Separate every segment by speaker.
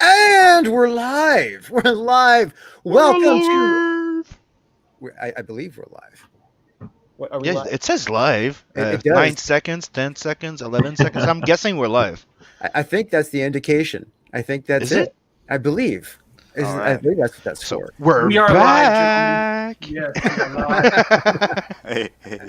Speaker 1: And we're live. We're live. Welcome to. I believe we're live.
Speaker 2: What, are we
Speaker 3: Yes,
Speaker 2: live?
Speaker 3: it says live.
Speaker 1: It does.
Speaker 3: 9 seconds, 10 seconds, 11 seconds. I'm guessing we're live.
Speaker 1: I think that's the indication. I think that's
Speaker 3: Is it?
Speaker 1: I believe.
Speaker 4: All
Speaker 1: I
Speaker 4: right.
Speaker 1: believe that's what that's
Speaker 3: So
Speaker 1: for.
Speaker 3: we
Speaker 2: are
Speaker 3: back.
Speaker 2: live, gentlemen. Yes,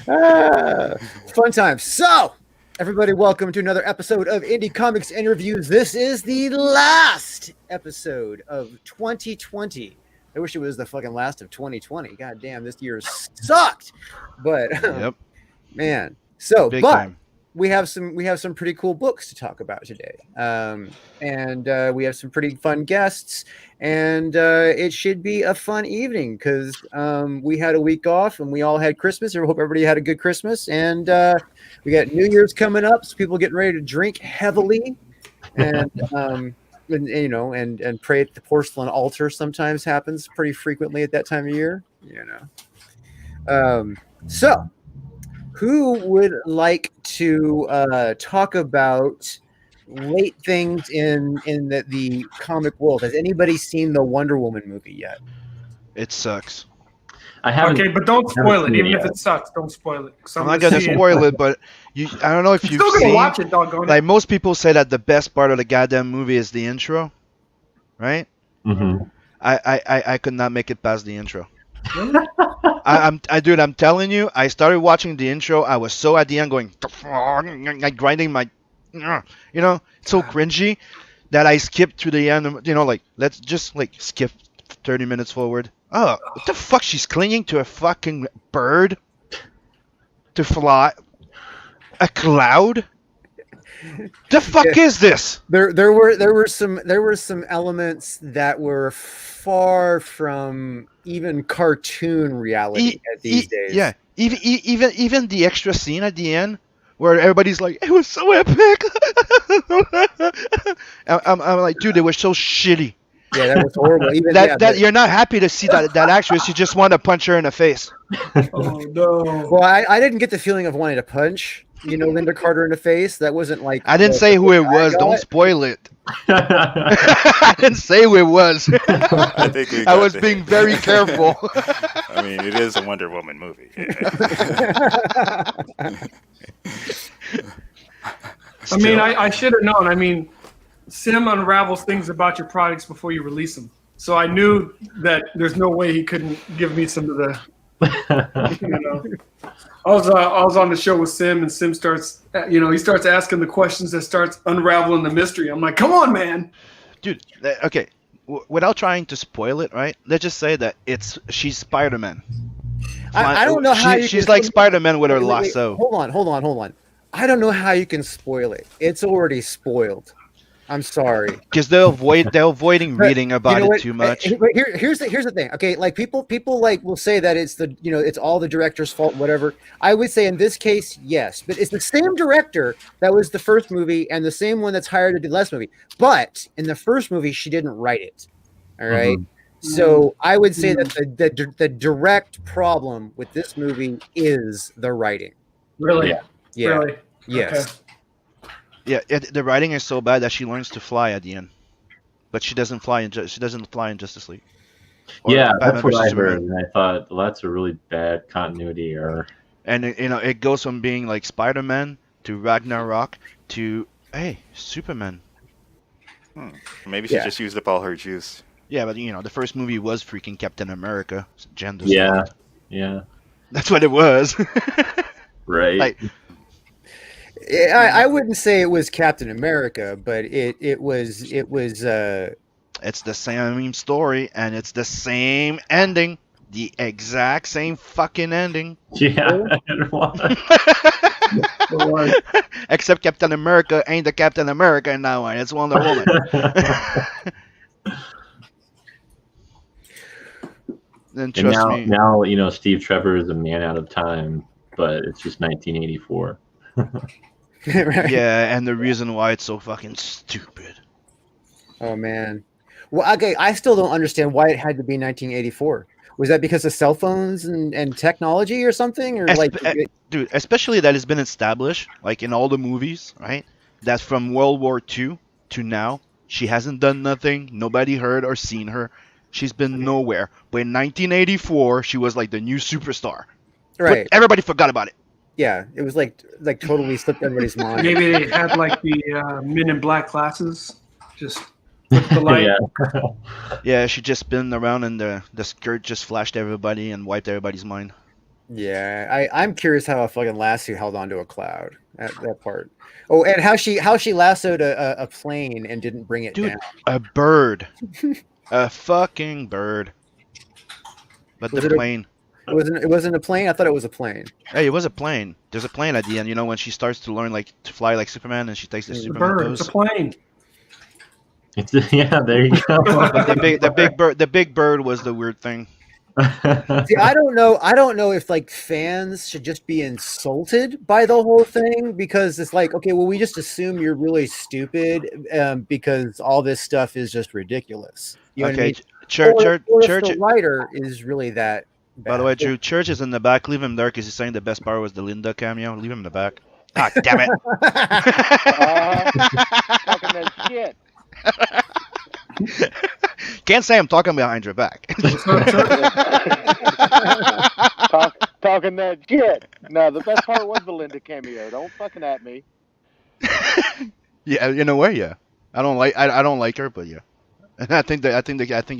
Speaker 2: we are live.
Speaker 1: Fun times. So, everybody, welcome to another episode of Indie Comics Interviews. This is the last episode of 2020. I wish it was the fucking last of 2020. God damn, this year sucked. But
Speaker 3: Yep.
Speaker 1: man, so
Speaker 3: Big
Speaker 1: but
Speaker 3: time.
Speaker 1: we have some pretty cool books to talk about today, and we have some pretty fun guests, and it should be a fun evening because we had a week off and we all had Christmas. I hope everybody had a good Christmas, and we got New Year's coming up, so people getting ready to drink heavily, and you know, and pray at the porcelain altar. Sometimes happens pretty frequently at that time of year, you know. So. Who would like to talk about late things in the comic world? Has anybody seen the Wonder Woman movie yet?
Speaker 3: It sucks.
Speaker 5: I haven't.
Speaker 2: Okay, but don't spoil it.
Speaker 5: seen it
Speaker 2: Even if
Speaker 5: yet.
Speaker 2: it sucks, don't spoil it.
Speaker 3: I'm not gonna spoil it, but I don't know if
Speaker 2: I'm
Speaker 3: you've
Speaker 2: still gonna
Speaker 3: seen.
Speaker 2: watch it, doggone
Speaker 3: Like
Speaker 2: it.
Speaker 3: most people say that the best part of the goddamn movie is the intro, right?
Speaker 5: Mhm.
Speaker 3: I could not make it past the intro. I'm telling you, I started watching the intro. I was so at the end going, like grinding my, you know, so cringy that I skipped to the end. You know, like let's just like skip 30 minutes forward. Oh, what the fuck? She's clinging to a fucking bird to fly a cloud. The fuck is this?
Speaker 1: There were some elements that were far from even cartoon reality at these days.
Speaker 3: Yeah, even the extra scene at the end where everybody's like, it was so epic. I'm like, dude, it was so shitty.
Speaker 1: Yeah, that was horrible. Even
Speaker 3: That you're not happy to see that actress. You just want to punch her in the face.
Speaker 2: Oh no!
Speaker 1: Well, I didn't get the feeling of wanting to punch, you know, Linda Carter in the face. That wasn't like
Speaker 3: I didn't say who it was. Don't spoil it. I didn't say who it was.
Speaker 4: I think we
Speaker 3: I
Speaker 4: got
Speaker 3: was
Speaker 4: the
Speaker 3: being
Speaker 4: hint.
Speaker 3: very careful.
Speaker 4: I mean, it is a Wonder Woman movie.
Speaker 2: I mean, I should have known. I mean, Sim unravels things about your products before you release them, so I knew that there's no way he couldn't give me some of the. You know, I was on the show with Sim, and Sim starts, you know, he starts asking the questions that starts unraveling the mystery. I'm like, come on, man.
Speaker 3: Dude, okay. Without trying to spoil it, right? Let's just say that she's Spider-Man.
Speaker 1: I don't know how
Speaker 3: she's like Spider-Man with her
Speaker 1: Wait,
Speaker 3: lasso.
Speaker 1: Hold on. I don't know how you can spoil it. It's already spoiled. I'm sorry.
Speaker 3: Because they're avoiding
Speaker 1: But
Speaker 3: reading about
Speaker 1: you know
Speaker 3: it
Speaker 1: what?
Speaker 3: too much.
Speaker 1: Here's the thing. Okay, like people like will say that it's it's all the director's fault, whatever. I would say in this case, yes, but it's the same director that was the first movie and the same one that's hired to do the last movie. But in the first movie, she didn't write it. All right? So I would say that the direct problem with this movie is the writing.
Speaker 2: Really?
Speaker 5: Yeah.
Speaker 1: Yeah.
Speaker 2: Really?
Speaker 1: Yes.
Speaker 2: Okay.
Speaker 3: Yeah, the writing is so bad that she learns to fly at the end, but she doesn't fly in Justice League. Or
Speaker 5: Yeah,
Speaker 3: Batman
Speaker 5: that's what
Speaker 3: versus
Speaker 5: I
Speaker 3: Superman.
Speaker 5: heard, and I thought, well, that's a really bad continuity error.
Speaker 3: And it goes from being like Spider-Man to Ragnarok to Superman.
Speaker 4: Maybe she
Speaker 1: Yeah.
Speaker 4: just used up all her juice.
Speaker 3: Yeah, but the first movie was freaking Captain America. Gender
Speaker 5: Yeah,
Speaker 3: swapped.
Speaker 5: yeah,
Speaker 3: That's what it was.
Speaker 5: right.
Speaker 3: Like,
Speaker 1: I wouldn't say it was Captain America, but it was
Speaker 3: it's the same story and it's the same ending. The exact same fucking ending.
Speaker 5: yeah.
Speaker 3: Except Captain America ain't the Captain America in that one. It's Wonder Woman. Then
Speaker 5: And
Speaker 3: trust me.
Speaker 5: now you know Steve Trevor is a man out of time, but it's just 1984.
Speaker 1: right?
Speaker 3: Yeah, and the reason why it's so fucking stupid.
Speaker 1: Oh man. Well, okay, I still don't understand why it had to be 1984. Was that because of cell phones and technology or something, or
Speaker 3: Dude, especially that it's been established, like in all the movies, right? That from World War II to now, She hasn't done nothing. Nobody heard or seen her. She's been nowhere. But in 1984, she was like the new superstar.
Speaker 1: Right.
Speaker 3: But everybody forgot about it.
Speaker 1: Yeah, it was like totally slipped everybody's mind.
Speaker 2: Maybe they had like the Men in Black glasses, just with the light.
Speaker 5: Yeah.
Speaker 3: Yeah, she just spun around and the skirt just flashed everybody and wiped everybody's mind.
Speaker 1: Yeah, I'm curious how a fucking lasso held onto a cloud. That part. Oh, and how she lassoed a plane and didn't bring it
Speaker 3: Dude,
Speaker 1: down.
Speaker 3: a bird. A fucking bird. But
Speaker 1: Was
Speaker 3: the
Speaker 1: it a-
Speaker 3: plane.
Speaker 1: It wasn't a plane. I thought it was a plane.
Speaker 3: Hey, it was a plane. There's a plane at the end. You know when she starts to learn like to fly like Superman and she takes the
Speaker 2: It's a
Speaker 3: Superman
Speaker 2: bird. It's
Speaker 3: pose.
Speaker 2: a plane.
Speaker 5: Yeah, there you go.
Speaker 3: But the big bird was the weird thing.
Speaker 1: See, I don't know if like fans should just be insulted by the whole thing because it's like, okay, well, we just assume you're really stupid because all this stuff is just ridiculous. You know what I mean?
Speaker 3: Church.
Speaker 1: If the writer is really that bad.
Speaker 3: By the way, Drew, Church is in the back. Leave him there because he's saying the best part was the Linda cameo. Leave him in the back. Ah, damn it!
Speaker 6: Talking that shit.
Speaker 3: Can't say I'm talking behind your back.
Speaker 6: Talking that shit. No, the best part was the Linda cameo. Don't fucking at me.
Speaker 3: Yeah, in a way, yeah. I don't like her, but yeah. And I think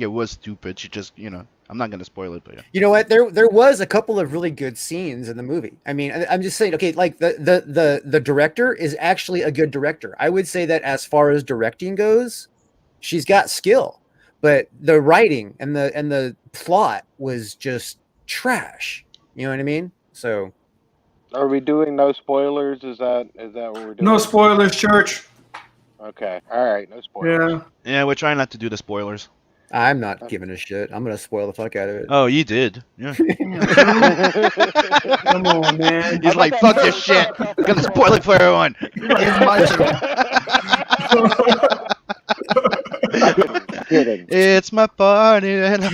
Speaker 3: it was stupid. She just, I'm not gonna spoil it, but yeah.
Speaker 1: You know what? There was a couple of really good scenes in the movie. I mean, I'm just saying, okay, like the director is actually a good director. I would say that as far as directing goes, she's got skill, but the writing and the plot was just trash. You know what I mean? So,
Speaker 6: are we doing no spoilers? Is that what we're doing?
Speaker 2: No spoilers, Church.
Speaker 6: Okay. All right. No spoilers.
Speaker 3: Yeah, we're trying not to do the spoilers.
Speaker 1: I'm not giving a shit. I'm gonna spoil the fuck out of it.
Speaker 3: Oh, you did. Yeah.
Speaker 2: Come on, man.
Speaker 3: He's like, fuck this shit. I'm gonna spoil it for everyone.
Speaker 6: Kidding.
Speaker 3: It's my party and I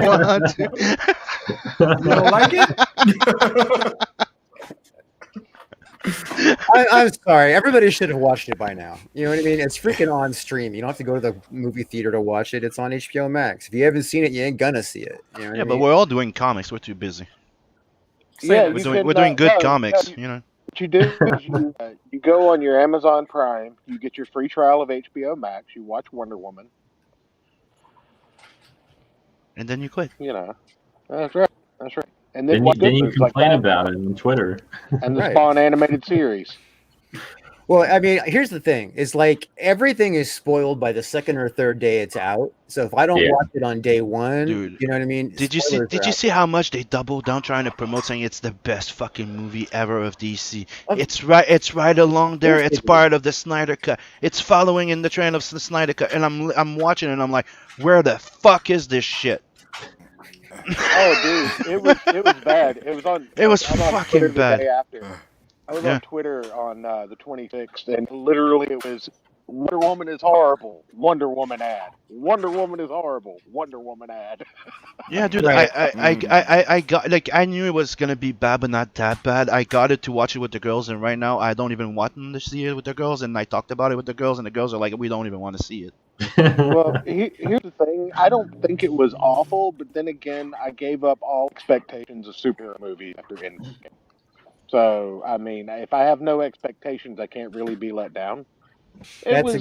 Speaker 3: want to.
Speaker 2: You don't like it?
Speaker 1: I'm sorry. Everybody should have watched it by now. You know what I mean? It's freaking on stream. You don't have to go to the movie theater to watch it. It's on HBO Max. If you haven't seen it, you ain't gonna see it. You know what I
Speaker 3: Yeah, but
Speaker 1: mean?
Speaker 3: we're all doing comics. We're too busy.
Speaker 6: Yeah,
Speaker 3: We're doing good comics.
Speaker 6: What you do is you go on your Amazon Prime. You get your free trial of HBO Max. You watch Wonder Woman.
Speaker 3: And then you quit.
Speaker 6: That's right. That's right. And
Speaker 5: Then
Speaker 6: watch
Speaker 5: you
Speaker 6: good movies
Speaker 5: complain
Speaker 6: that
Speaker 5: about it on Twitter.
Speaker 6: and the
Speaker 1: Right.
Speaker 6: Spawn animated series.
Speaker 1: Well, I mean, here's the thing: is like everything is spoiled by the second or third day it's out. So if I don't watch it on day one,
Speaker 3: Dude,
Speaker 1: you know what I mean?
Speaker 3: Did you see how much they doubled down trying to promote, saying it's the best fucking movie ever of DC? It's right along there. It's part of the Snyder Cut. It's following in the trend of the Snyder Cut. And I'm watching it and I'm like, where the fuck is this shit?
Speaker 6: Oh, dude, it was bad. It was on.
Speaker 3: It was
Speaker 6: I'm on
Speaker 3: fucking
Speaker 6: Twitter the
Speaker 3: bad.
Speaker 6: day after. I was on Twitter on the 26th, and literally it was Wonder Woman is horrible. Wonder Woman ad. Wonder Woman is horrible. Wonder Woman ad.
Speaker 3: Yeah, dude,
Speaker 1: Right.
Speaker 3: I got, like, I knew it was gonna be bad, but not that bad. I got it to watch it with the girls, and right now I don't even want them to see it with the girls. And I talked about it with the girls, and the girls are like, we don't even want to see it.
Speaker 6: Well, here's the thing. I don't think it was awful, but then again, I gave up all expectations of superhero movies after Endgame. So, I mean, if I have no expectations, I can't really be let down.
Speaker 1: That's a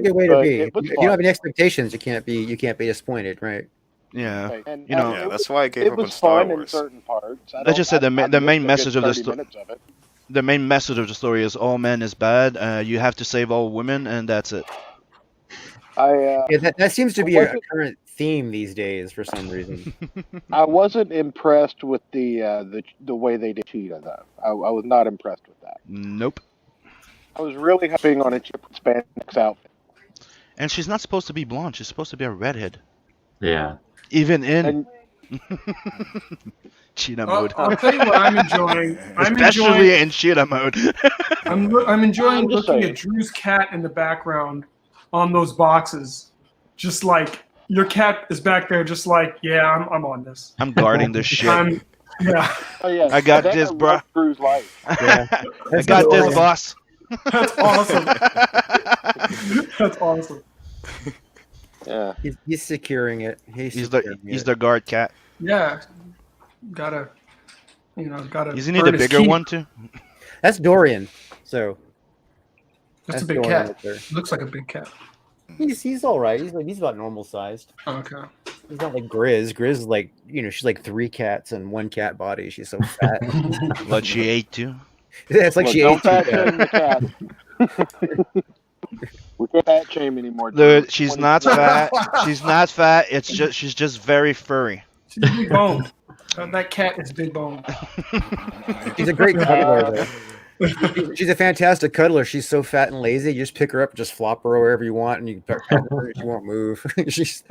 Speaker 1: good way to be. If you don't have any expectations, you can't be disappointed, right?
Speaker 3: Yeah.
Speaker 6: Right. And,
Speaker 3: You know-
Speaker 6: it
Speaker 4: Yeah,
Speaker 6: was-
Speaker 4: that's why I gave
Speaker 6: it
Speaker 4: up on
Speaker 6: was
Speaker 4: Star
Speaker 6: fun in
Speaker 4: Wars.
Speaker 6: certain parts.
Speaker 3: I just said the main
Speaker 6: missed a
Speaker 3: message of
Speaker 6: good
Speaker 3: the
Speaker 6: 30
Speaker 3: story.
Speaker 6: minutes of it.
Speaker 3: The main message of the story is all men is bad. You have to save all women, and that's it.
Speaker 6: I
Speaker 1: Yeah, that seems to be a
Speaker 6: wasn't-
Speaker 1: current theme these days for some reason.
Speaker 6: I wasn't impressed with the way they did Cheetah though. I was not impressed with that.
Speaker 3: Nope.
Speaker 6: I was really hoping on a chip spandex outfit.
Speaker 3: And she's not supposed to be blonde. She's supposed to be a redhead.
Speaker 5: Yeah.
Speaker 3: Even in
Speaker 6: And
Speaker 3: cheetah mode.
Speaker 2: I'll tell you what I'm enjoying.
Speaker 3: Especially in cheetah mode.
Speaker 2: I'm enjoying
Speaker 6: I'm just
Speaker 2: looking
Speaker 6: saying.
Speaker 2: at Drew's cat in the background on those boxes. Just like your cat is back there, just like, yeah, I'm on this.
Speaker 3: I'm guarding this shit.
Speaker 2: Yeah,
Speaker 6: oh yeah,
Speaker 3: I got
Speaker 6: that
Speaker 3: this,
Speaker 6: I
Speaker 3: bruh.
Speaker 6: love Drew's life.
Speaker 1: Yeah.
Speaker 3: I got this,
Speaker 2: awesome.
Speaker 3: boss.
Speaker 2: That's awesome. That's awesome.
Speaker 6: Yeah.
Speaker 1: He's securing it.
Speaker 3: He's
Speaker 1: securing
Speaker 3: the guard cat.
Speaker 2: Yeah, gotta
Speaker 3: Isn't he the
Speaker 2: earn his
Speaker 3: bigger
Speaker 2: keep.
Speaker 3: one too?
Speaker 1: That's Dorian. So
Speaker 2: That's a big
Speaker 1: Dorian
Speaker 2: cat.
Speaker 1: right there.
Speaker 2: Looks like a big cat.
Speaker 1: He's all right. He's about normal sized.
Speaker 2: Okay.
Speaker 1: He's not like Grizz. Grizz is like, she's like 3 cats in 1 cat body. She's so fat.
Speaker 3: But she ate too.
Speaker 1: Yeah, it's like
Speaker 6: Look,
Speaker 1: she
Speaker 6: don't
Speaker 1: ate 2
Speaker 6: fat
Speaker 1: cats.
Speaker 6: shame the cat. We can't fat shame anymore.
Speaker 3: Dude, she's not fat. She's not fat. She's just very furry.
Speaker 2: She's big boned. That cat is big boned.
Speaker 1: She's a great cuddler, though. She's a fantastic cuddler. She's so fat and lazy. You just pick her up and just flop her wherever you want, and you pet her. She won't move. She's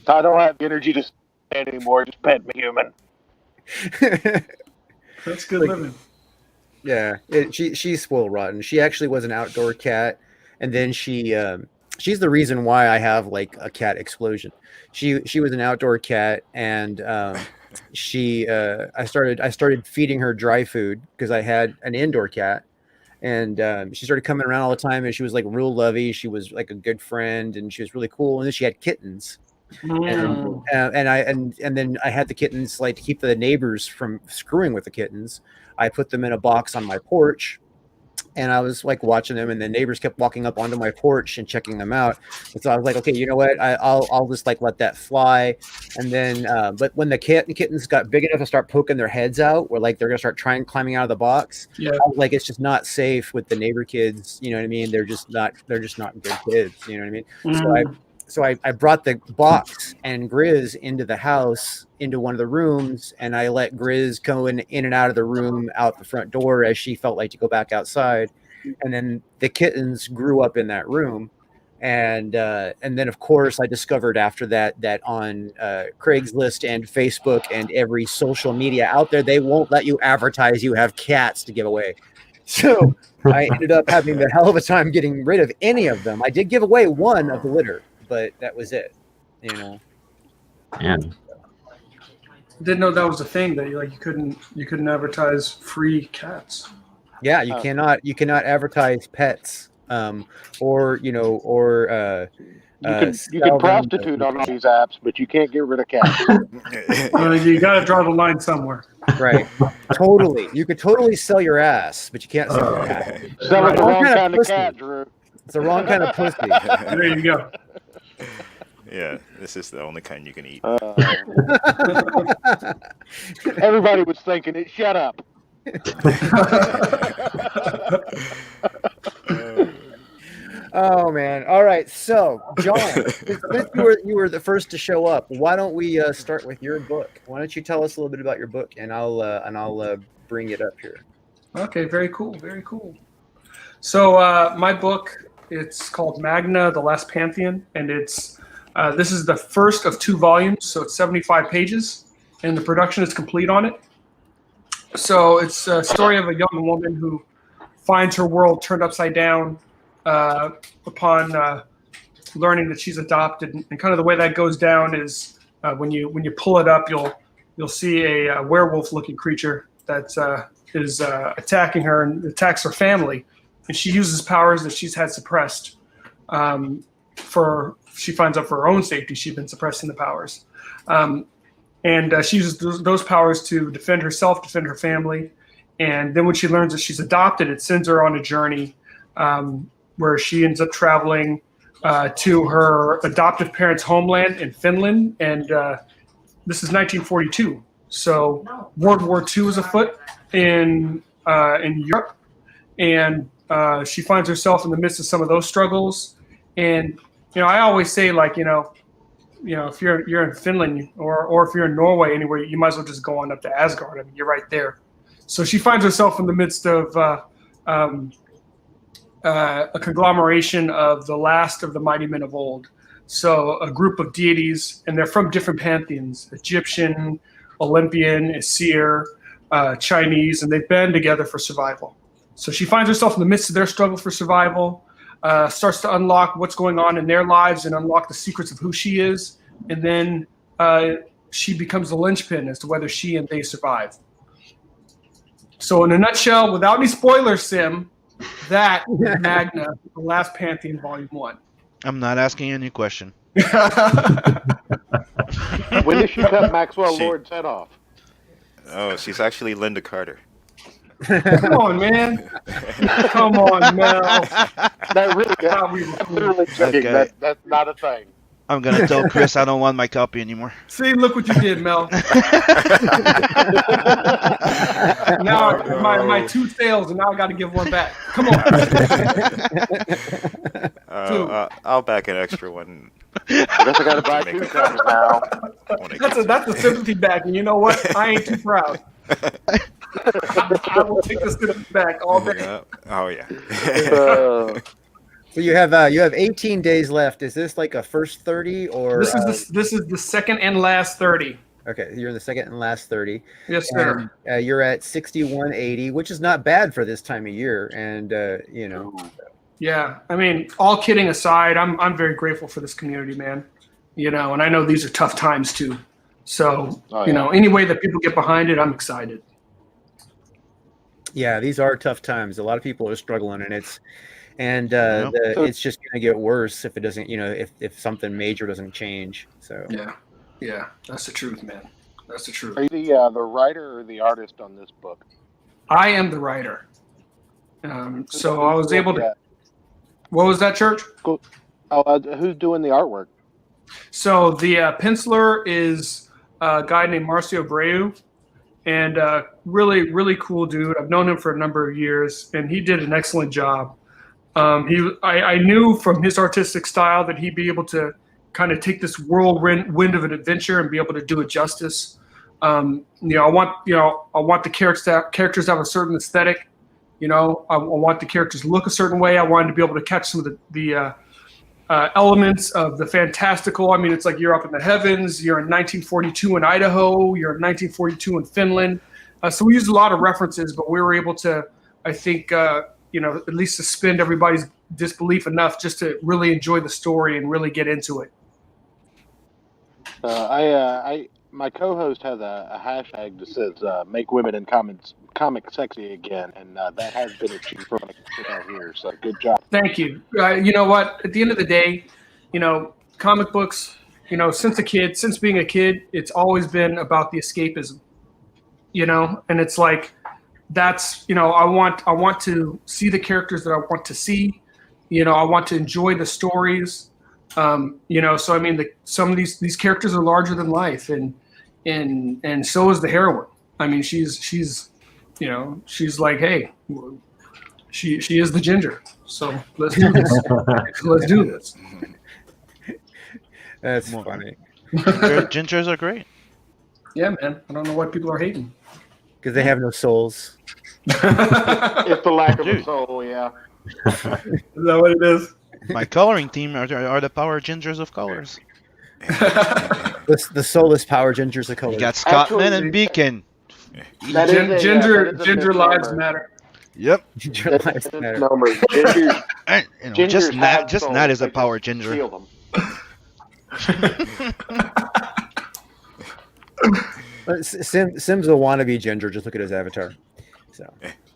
Speaker 6: I don't have the energy to stand anymore. Just pet me, human.
Speaker 2: That's good living.
Speaker 1: Yeah, she's spoiled rotten. She actually was an outdoor cat, and then she's the reason why I have like a cat explosion. She was an outdoor cat, and I started feeding her dry food because I had an indoor cat, and she started coming around all the time, and she was like real lovey. She was like a good friend, and she was really cool. And then she had kittens. And then I had the kittens like to keep the neighbors from screwing with the kittens. I put them in a box on my porch, and I was like watching them, and the neighbors kept walking up onto my porch and checking them out. And so I was like, okay, you know what? I'll just like let that fly. And then, but when the kittens got big enough to start poking their heads out, where like they're gonna start climbing out of the box,
Speaker 2: Yeah.
Speaker 1: I was like, it's just not safe with the neighbor kids. You know what I mean? They're just not good kids. You know what I mean? So I brought the box and Grizz into the house, into one of the rooms, and I let Grizz go in and out of the room, out the front door as she felt like to go back outside. And then the kittens grew up in that room. And then, of course, I discovered after that on Craigslist and Facebook and every social media out there, they won't let you advertise you have cats to give away. So I ended up having the hell of a time getting rid of any of them. I did give away one of the litter, but that was it,
Speaker 5: Man.
Speaker 2: Didn't know that was a thing that you couldn't advertise free cats.
Speaker 1: Yeah, you cannot advertise pets, or
Speaker 6: You can
Speaker 1: sell them.
Speaker 6: prostitute on all these apps, but you can't get rid of cats.
Speaker 2: You got to draw the line somewhere.
Speaker 1: Right. Totally. You could totally sell your ass, but you can't sell your cat.
Speaker 6: Selling the wrong kind of
Speaker 1: pussy.
Speaker 6: cat, Drew.
Speaker 1: It's the wrong kind of pussy.
Speaker 2: There you go.
Speaker 4: Yeah, this is the only kind you can eat.
Speaker 6: Everybody was thinking it. Shut up.
Speaker 1: Oh man! All right, so John, since you were the first to show up, why don't we start with your book? Why don't you tell us a little bit about your book, and I'll bring it up here.
Speaker 2: Okay, very cool, very cool. So my book, it's called Magna, The Last Pantheon, and it's this is the first of 2 volumes, so it's 75 pages, and the production is complete on it. So it's a story of a young woman who finds her world turned upside down upon learning that she's adopted, and kind of the way that goes down is when you pull it up, you'll see a werewolf-looking creature that is attacking her and attacks her family, and she uses powers that she's had suppressed. She finds out for her own safety she's been suppressing the powers, and she uses those powers to defend herself, defend her family, and then when she learns that she's adopted, it sends her on a journey where she ends up traveling to her adoptive parents' homeland in Finland, and this is 1942. So World War II is afoot in Europe, and she finds herself in the midst of some of those struggles. And I always say, like, if you're in Finland or if you're in Norway, anywhere, you might as well just go on up to Asgard. I mean, you're right there. So she finds herself in the midst of a conglomeration of the last of the mighty men of old. So a group of deities, and they're from different pantheons: Egyptian, Olympian, Aesir, Chinese, and they've been together for survival. So she finds herself in the midst of their struggle for survival, starts to unlock what's going on in their lives and unlock the secrets of who she is, and then she becomes the linchpin as to whether she and they survive. So in a nutshell, without any spoilers, Sim, That is Magna, The Last Pantheon, Volume 1.
Speaker 3: I'm not asking any question.
Speaker 6: When did she cut Maxwell
Speaker 4: She-
Speaker 6: Lord's head off?
Speaker 4: Oh, she's actually Linda Carter.
Speaker 2: Come on, man. Come on, Mel.
Speaker 6: That really, I'm literally joking.
Speaker 3: Okay.
Speaker 6: That's not a thing.
Speaker 3: I'm gonna tell Chris I don't want my copy anymore.
Speaker 2: See, look what you did, Mel. Now my 2 sales, and now I got to give 1 back. Come on.
Speaker 4: I'll back an extra one.
Speaker 6: I guess I got to buy 2 covers now.
Speaker 2: That's a sympathy back, and you know what? I ain't too proud. I will take the sympathy back all day.
Speaker 4: Yeah. Oh yeah.
Speaker 1: So you have 18 days left. Is this like a first 30 or
Speaker 2: This is the second and last 30.
Speaker 1: okay? You're in the second and last 30.
Speaker 2: Yes, sir.
Speaker 1: And, you're at 6180, which is not bad for this time of year. And you know,
Speaker 2: Yeah, I mean, all kidding aside, I'm very grateful for this community, man. You know, and I know these are tough times too. So you know, any way that people get behind it, I'm excited.
Speaker 1: yeah, these are tough times. A lot of people are struggling, and it's just going to get worse if it doesn't, you know, if something major doesn't change. So
Speaker 2: Yeah, that's the truth, man. That's the truth.
Speaker 6: Are you the writer or the artist on this book?
Speaker 2: I am the writer. So I was able to. What was that, Church?
Speaker 6: Cool. Oh, who's doing the artwork?
Speaker 2: So the penciler is a guy named Marcio Abreu, and really, really cool dude. I've known him for a number of years, and he did an excellent job. I knew from his artistic style that he'd be able to kind of take this whirlwind of an adventure and be able to do it justice. I want the characters to have a certain aesthetic. You know, I want the characters to look a certain way. I wanted to be able to catch some of the elements of the fantastical. I mean, it's like you're up in the heavens. You're in 1942 in Idaho. You're in 1942 in Finland. So we used a lot of references, but we were able to, I think, at least suspend everybody's disbelief enough just to really enjoy the story and really get into it.
Speaker 6: My co-host has a hashtag that says "Make women in comic sexy again," and that has been achieved from out here. So good job.
Speaker 2: Thank you. You know what? At the end of the day, you know, comic books. You know, since being a kid, it's always been about the escapism. You know, and it's like that's, you know, I want to see the characters that I want to see. You know, I want to enjoy the stories. You know, so I mean, some of these characters are larger than life, and so is the heroine. I mean, she's you know, she's like, hey, she is the ginger. So let's do this. Let's do this.
Speaker 1: that's funny
Speaker 3: Gingers are great.
Speaker 2: Yeah, man. I don't know why people are hating.
Speaker 1: because they have no souls.
Speaker 6: It's the lack of a soul, yeah.
Speaker 2: Is that what it is?
Speaker 3: My coloring team are the power gingers of colors.
Speaker 1: The soulless power gingers of color.
Speaker 3: You got Scotland
Speaker 6: Actually,
Speaker 3: and Beacon.
Speaker 6: That is a-
Speaker 2: Ginger
Speaker 6: that is a
Speaker 2: lives
Speaker 6: misnomer.
Speaker 2: matter.
Speaker 3: Yep.
Speaker 1: Ginger
Speaker 6: That's
Speaker 1: lives
Speaker 6: a
Speaker 1: matter.
Speaker 6: misnomer. Gingers,
Speaker 3: And, you know,
Speaker 6: gingers
Speaker 3: just
Speaker 6: have
Speaker 3: Nat
Speaker 6: souls,
Speaker 3: is a
Speaker 6: they
Speaker 3: power
Speaker 6: just
Speaker 3: ginger.
Speaker 6: steal them.
Speaker 1: Sim's a wannabe ginger. Just look at his avatar. So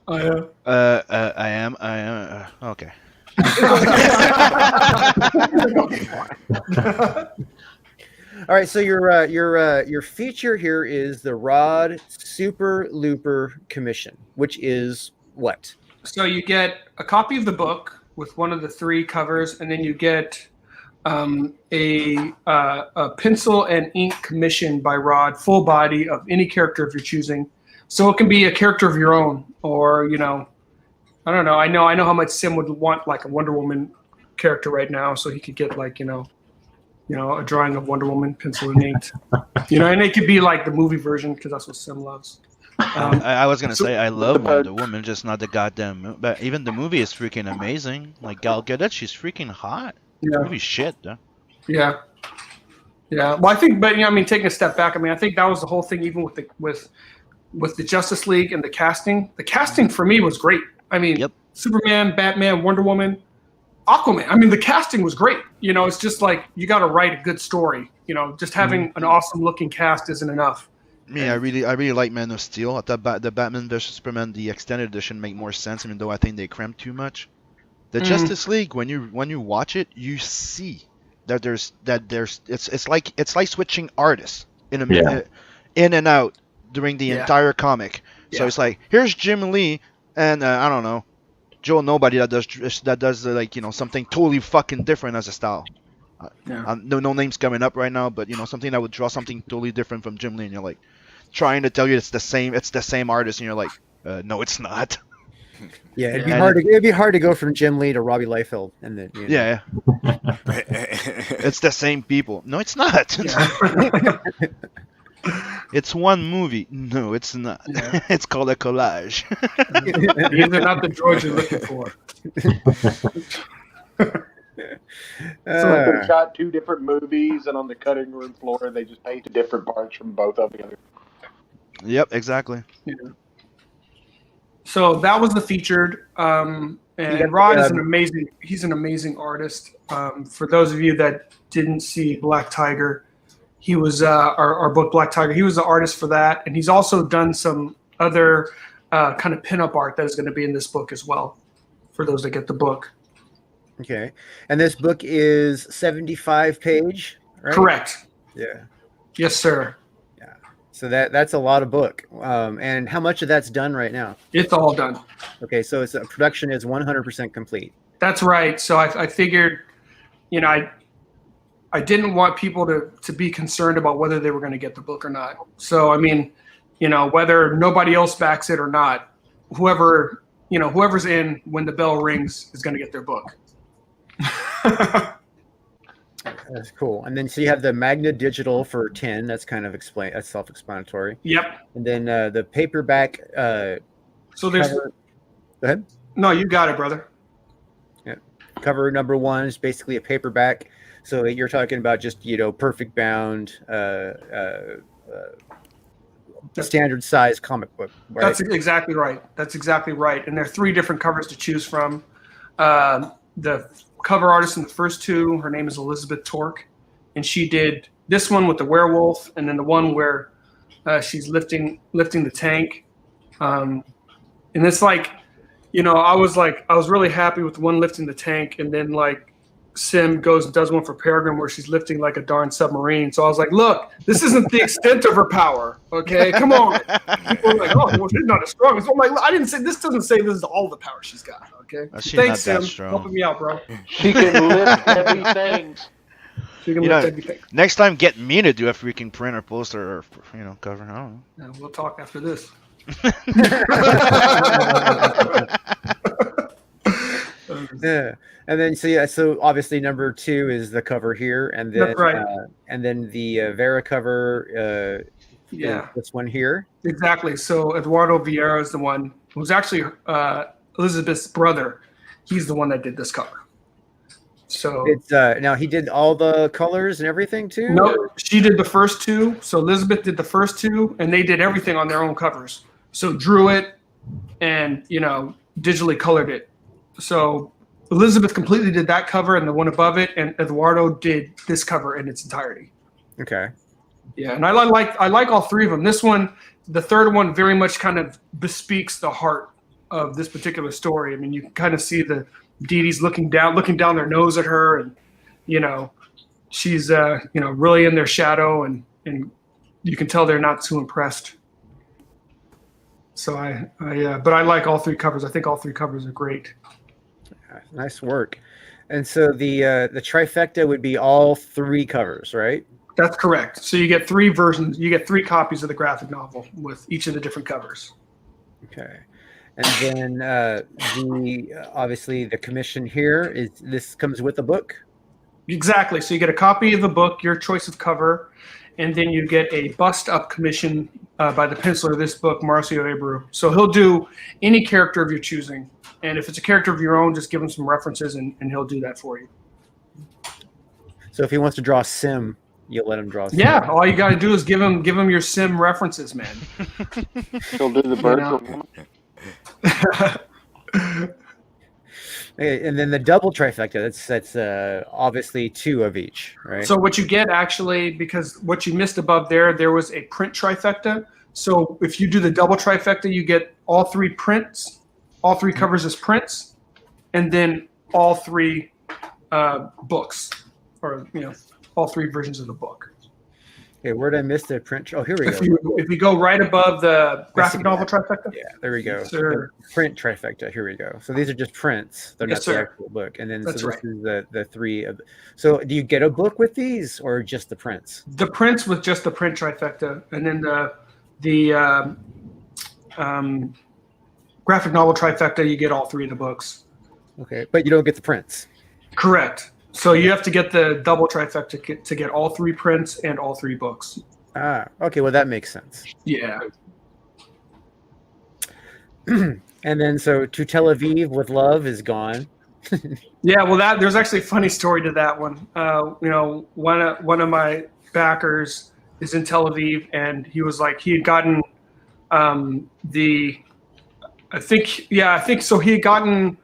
Speaker 2: Oh, yeah.
Speaker 3: I am. Okay.
Speaker 1: all right. So your feature here is the Rod Super Looper Commission, which is what?
Speaker 2: So you get a copy of the book with one of the 3 covers, and then you get a pencil and ink commission by Rod, full body of any character of your choosing. So it can be a character of your own, or, you know, I don't know. I know how much Sim would want like a Wonder Woman character right now, so he could get like, you know, a drawing of Wonder Woman, pencil and ink. You know, and it could be like the movie version because that's what Sim loves.
Speaker 3: I was gonna say I love Wonder Woman, just not the goddamn. But even the movie is freaking amazing. Like Gal Gadot, she's freaking hot.
Speaker 2: Yeah.
Speaker 3: The movie's shit though.
Speaker 2: Yeah. Well, I think, but you know, I mean, taking a step back, I mean, I think that was the whole thing, even with the Justice League and the casting. The casting for me was great. I mean,
Speaker 3: Yep.
Speaker 2: Superman, Batman, Wonder Woman, Aquaman. I mean, the casting was great. You know, it's just like you got to write a good story. You know, just having an awesome looking cast isn't enough.
Speaker 3: Me, I really like Man of Steel. I thought the Batman vs Superman, the extended edition, make more sense, even though I think they crammed too much. The Justice League, when you watch it, you see that there's it's like switching artists in and out during the entire comic. So it's like, here's Jim Lee and I don't know, Joe Nobody that does like, you know, something totally fucking different as a style. No names coming up right now, but you know, something that would draw something totally different from Jim Lee, and you're like trying to tell you it's the same artist, and you're like, no, it's not.
Speaker 1: Yeah, it'd be hard to go from Jim Lee to Robbie Liefeld, and then
Speaker 3: it's the same people. No, it's not. It's one movie. No, it's not. Yeah. It's called a collage.
Speaker 2: These are not the droids you're looking for.
Speaker 6: So like they shot 2 different movies, and on the cutting room floor, they just painted different parts from both of them.
Speaker 3: Yep, exactly.
Speaker 2: Yeah. So that was the featured, and Rod is he's an amazing artist. For those of you that didn't see Black Tiger, he was our book Black Tiger. He was the artist for that, and he's also done some other kind of pinup art that is going to be in this book as well, for those that get the book.
Speaker 1: Okay, and this book is 75 page, right?
Speaker 2: Correct.
Speaker 1: Yeah.
Speaker 2: Yes, sir.
Speaker 1: Yeah. So that's a lot of book. And how much of that's done right now?
Speaker 2: It's all done.
Speaker 1: Okay, so production is 100% complete.
Speaker 2: That's right. So I figured, you know, I didn't want people to be concerned about whether they were going to get the book or not. So I mean, you know, whether nobody else backs it or not, whoever's in when the bell rings is going to get their book.
Speaker 1: That's cool. And then so you have the Magna digital for 10. That's kind of that's self-explanatory.
Speaker 2: Yep.
Speaker 1: And then the paperback.
Speaker 2: So there's.
Speaker 1: Cover, go ahead.
Speaker 2: No, you got it, brother.
Speaker 1: Yeah. Cover number 1 is basically a paperback. So you're talking about just, you know, perfect bound, standard size comic book. Right?
Speaker 2: That's exactly right. That's exactly right. And there are 3 different covers to choose from. The cover artist in the first 2, her name is Elizabeth Torque, and she did this one with the werewolf, and then the one where she's lifting the tank. And it's like, you know, I was really happy with the one lifting the tank, and then like Sim goes and does one for Peregrine where she's lifting like a darn submarine. So I was like, look, this isn't the extent of her power. Okay, come on. People are like, oh, well, she's not as strong. So I'm like, I didn't say, this doesn't say this is all the power she's got. Okay, thanks, Sim, helping me out, bro.
Speaker 6: She can lift heavy things.
Speaker 2: She can lift heavy things.
Speaker 3: Next time, get me to do a freaking print or poster or, you know, cover. I don't know.
Speaker 2: Yeah, we'll talk after this.
Speaker 1: Yeah, and then so obviously number 2 is the cover here, and then
Speaker 2: that's right.
Speaker 1: And then the Vera cover. This one here.
Speaker 2: Exactly. So Eduardo Vieira is the one who was actually Elizabeth's brother. He's the one that did this cover. So
Speaker 1: it's now he did all the colors and everything too.
Speaker 2: No, she did the first 2. So Elizabeth did the first 2, and they did everything on their own covers. So drew it, and you know, digitally colored it. So Elizabeth completely did that cover and the one above it, and Eduardo did this cover in its entirety.
Speaker 1: Okay.
Speaker 2: Yeah, and I like all 3 of them. This one, the third one, very much kind of bespeaks the heart of this particular story. I mean, you can kind of see the deities looking down their nose at her, and you know, she's you know, really in their shadow, and you can tell they're not too impressed. So but I like all 3 covers. I think all 3 covers are great.
Speaker 1: Nice work. And so the trifecta would be all 3 covers, right?
Speaker 2: That's correct. So you get 3 versions. You get 3 copies of the graphic novel with each of the different covers.
Speaker 1: Okay. And then obviously the commission here this comes with the book.
Speaker 2: Exactly. So you get a copy of the book, your choice of cover, and then you get a bust-up commission by the penciler of this book, Marcio Abreu. So he'll do any character of your choosing. And if it's a character of your own, just give him some references, and he'll do that for you.
Speaker 1: So if he wants to draw Sim, you'll let him draw Sim.
Speaker 2: Yeah, all you got to do is give him your Sim references, man.
Speaker 6: He'll do the bird.
Speaker 1: Okay, and then the double trifecta, that's obviously 2 of each, right?
Speaker 2: So what you get actually, because what you missed above there was a print trifecta. So if you do the double trifecta, you get all 3 prints, all 3 covers as prints, and then all 3 books, or all 3 versions of the book.
Speaker 1: Okay, where did I miss the print? Oh, here we go.
Speaker 2: If you go right above the graphic novel trifecta.
Speaker 1: Yeah, there we go.
Speaker 2: Yes, sir.
Speaker 1: The print trifecta. Here we go. So these are just prints. They're
Speaker 2: Yes,
Speaker 1: not the
Speaker 2: sir.
Speaker 1: actual book. And then
Speaker 2: That's
Speaker 1: so this
Speaker 2: right.
Speaker 1: is the 3 of. So do you get a book with these or just the prints?
Speaker 2: The prints with just the print trifecta, and then the graphic novel trifecta, you get all 3 of the books.
Speaker 1: Okay, but you don't get the prints.
Speaker 2: Correct. So you have to get the double trifecta to get all 3 prints and all 3 books.
Speaker 1: Ah, okay. Well, that makes sense.
Speaker 2: Yeah.
Speaker 1: And then so To Tel Aviv with Love is gone.
Speaker 2: Yeah. Well, there's actually a funny story to that one. One of my backers is in Tel Aviv, and he was like, he had gotten I think so. He had gotten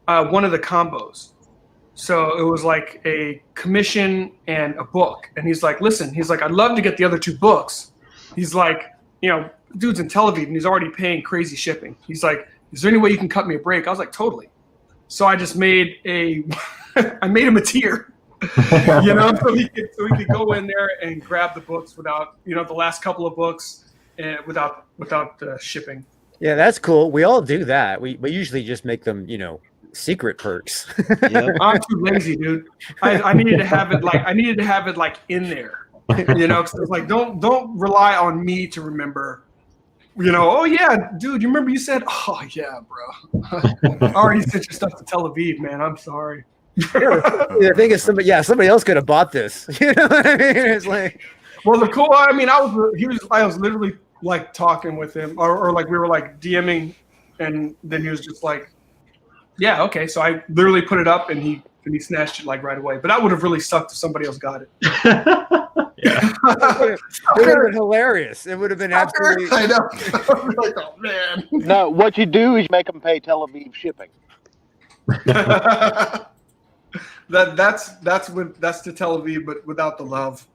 Speaker 2: one of the combos. So it was like a commission and a book. And he's like, listen, I'd love to get the other 2 books. He's like, dude's in Tel Aviv and he's already paying crazy shipping. He's like, is there any way you can cut me a break? I was like, totally. So I just made I made him a tier, so he could go in there and grab the books without, the last couple of books and without shipping.
Speaker 1: Yeah, that's cool. We all do that. We usually just make them, secret perks.
Speaker 3: Yep.
Speaker 2: I'm too lazy, dude. I needed to have it like in there, because it's like don't rely on me to remember. Oh yeah, dude, you remember you said, oh yeah, bro. I already sent your stuff to Tel Aviv, man. I'm sorry.
Speaker 1: The thing is, somebody else could have bought this. You know what I mean? It's like,
Speaker 2: well, I was literally like talking with him, or like we were like DMing, and then he was just like, yeah, okay. So I literally put it up, and he snatched it like right away. But that would have really sucked if somebody else got it.
Speaker 5: Yeah.
Speaker 1: it would have been hilarious. It would have been absolutely.
Speaker 2: I know. Like, oh man.
Speaker 6: No, what you do is make them pay Tel Aviv shipping.
Speaker 2: that's to Tel Aviv, but without the love.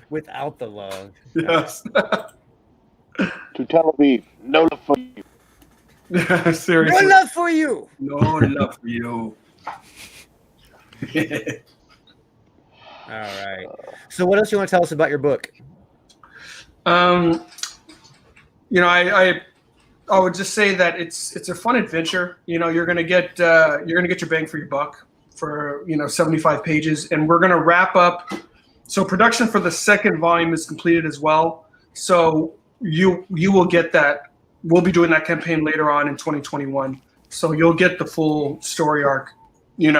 Speaker 1: Without the love.
Speaker 2: Yes.
Speaker 6: To Tel Aviv, no love for you.
Speaker 2: Seriously.
Speaker 1: No love for you.
Speaker 2: No love for you.
Speaker 1: All right. So what else do you want to tell us about your book?
Speaker 2: I would just say that it's a fun adventure. You're gonna get your bang for your buck for 75 pages, and we're gonna wrap up. So production for the second volume is completed as well. So you will get that. We'll be doing that campaign later on in 2021. So you'll get the full story arc. I'm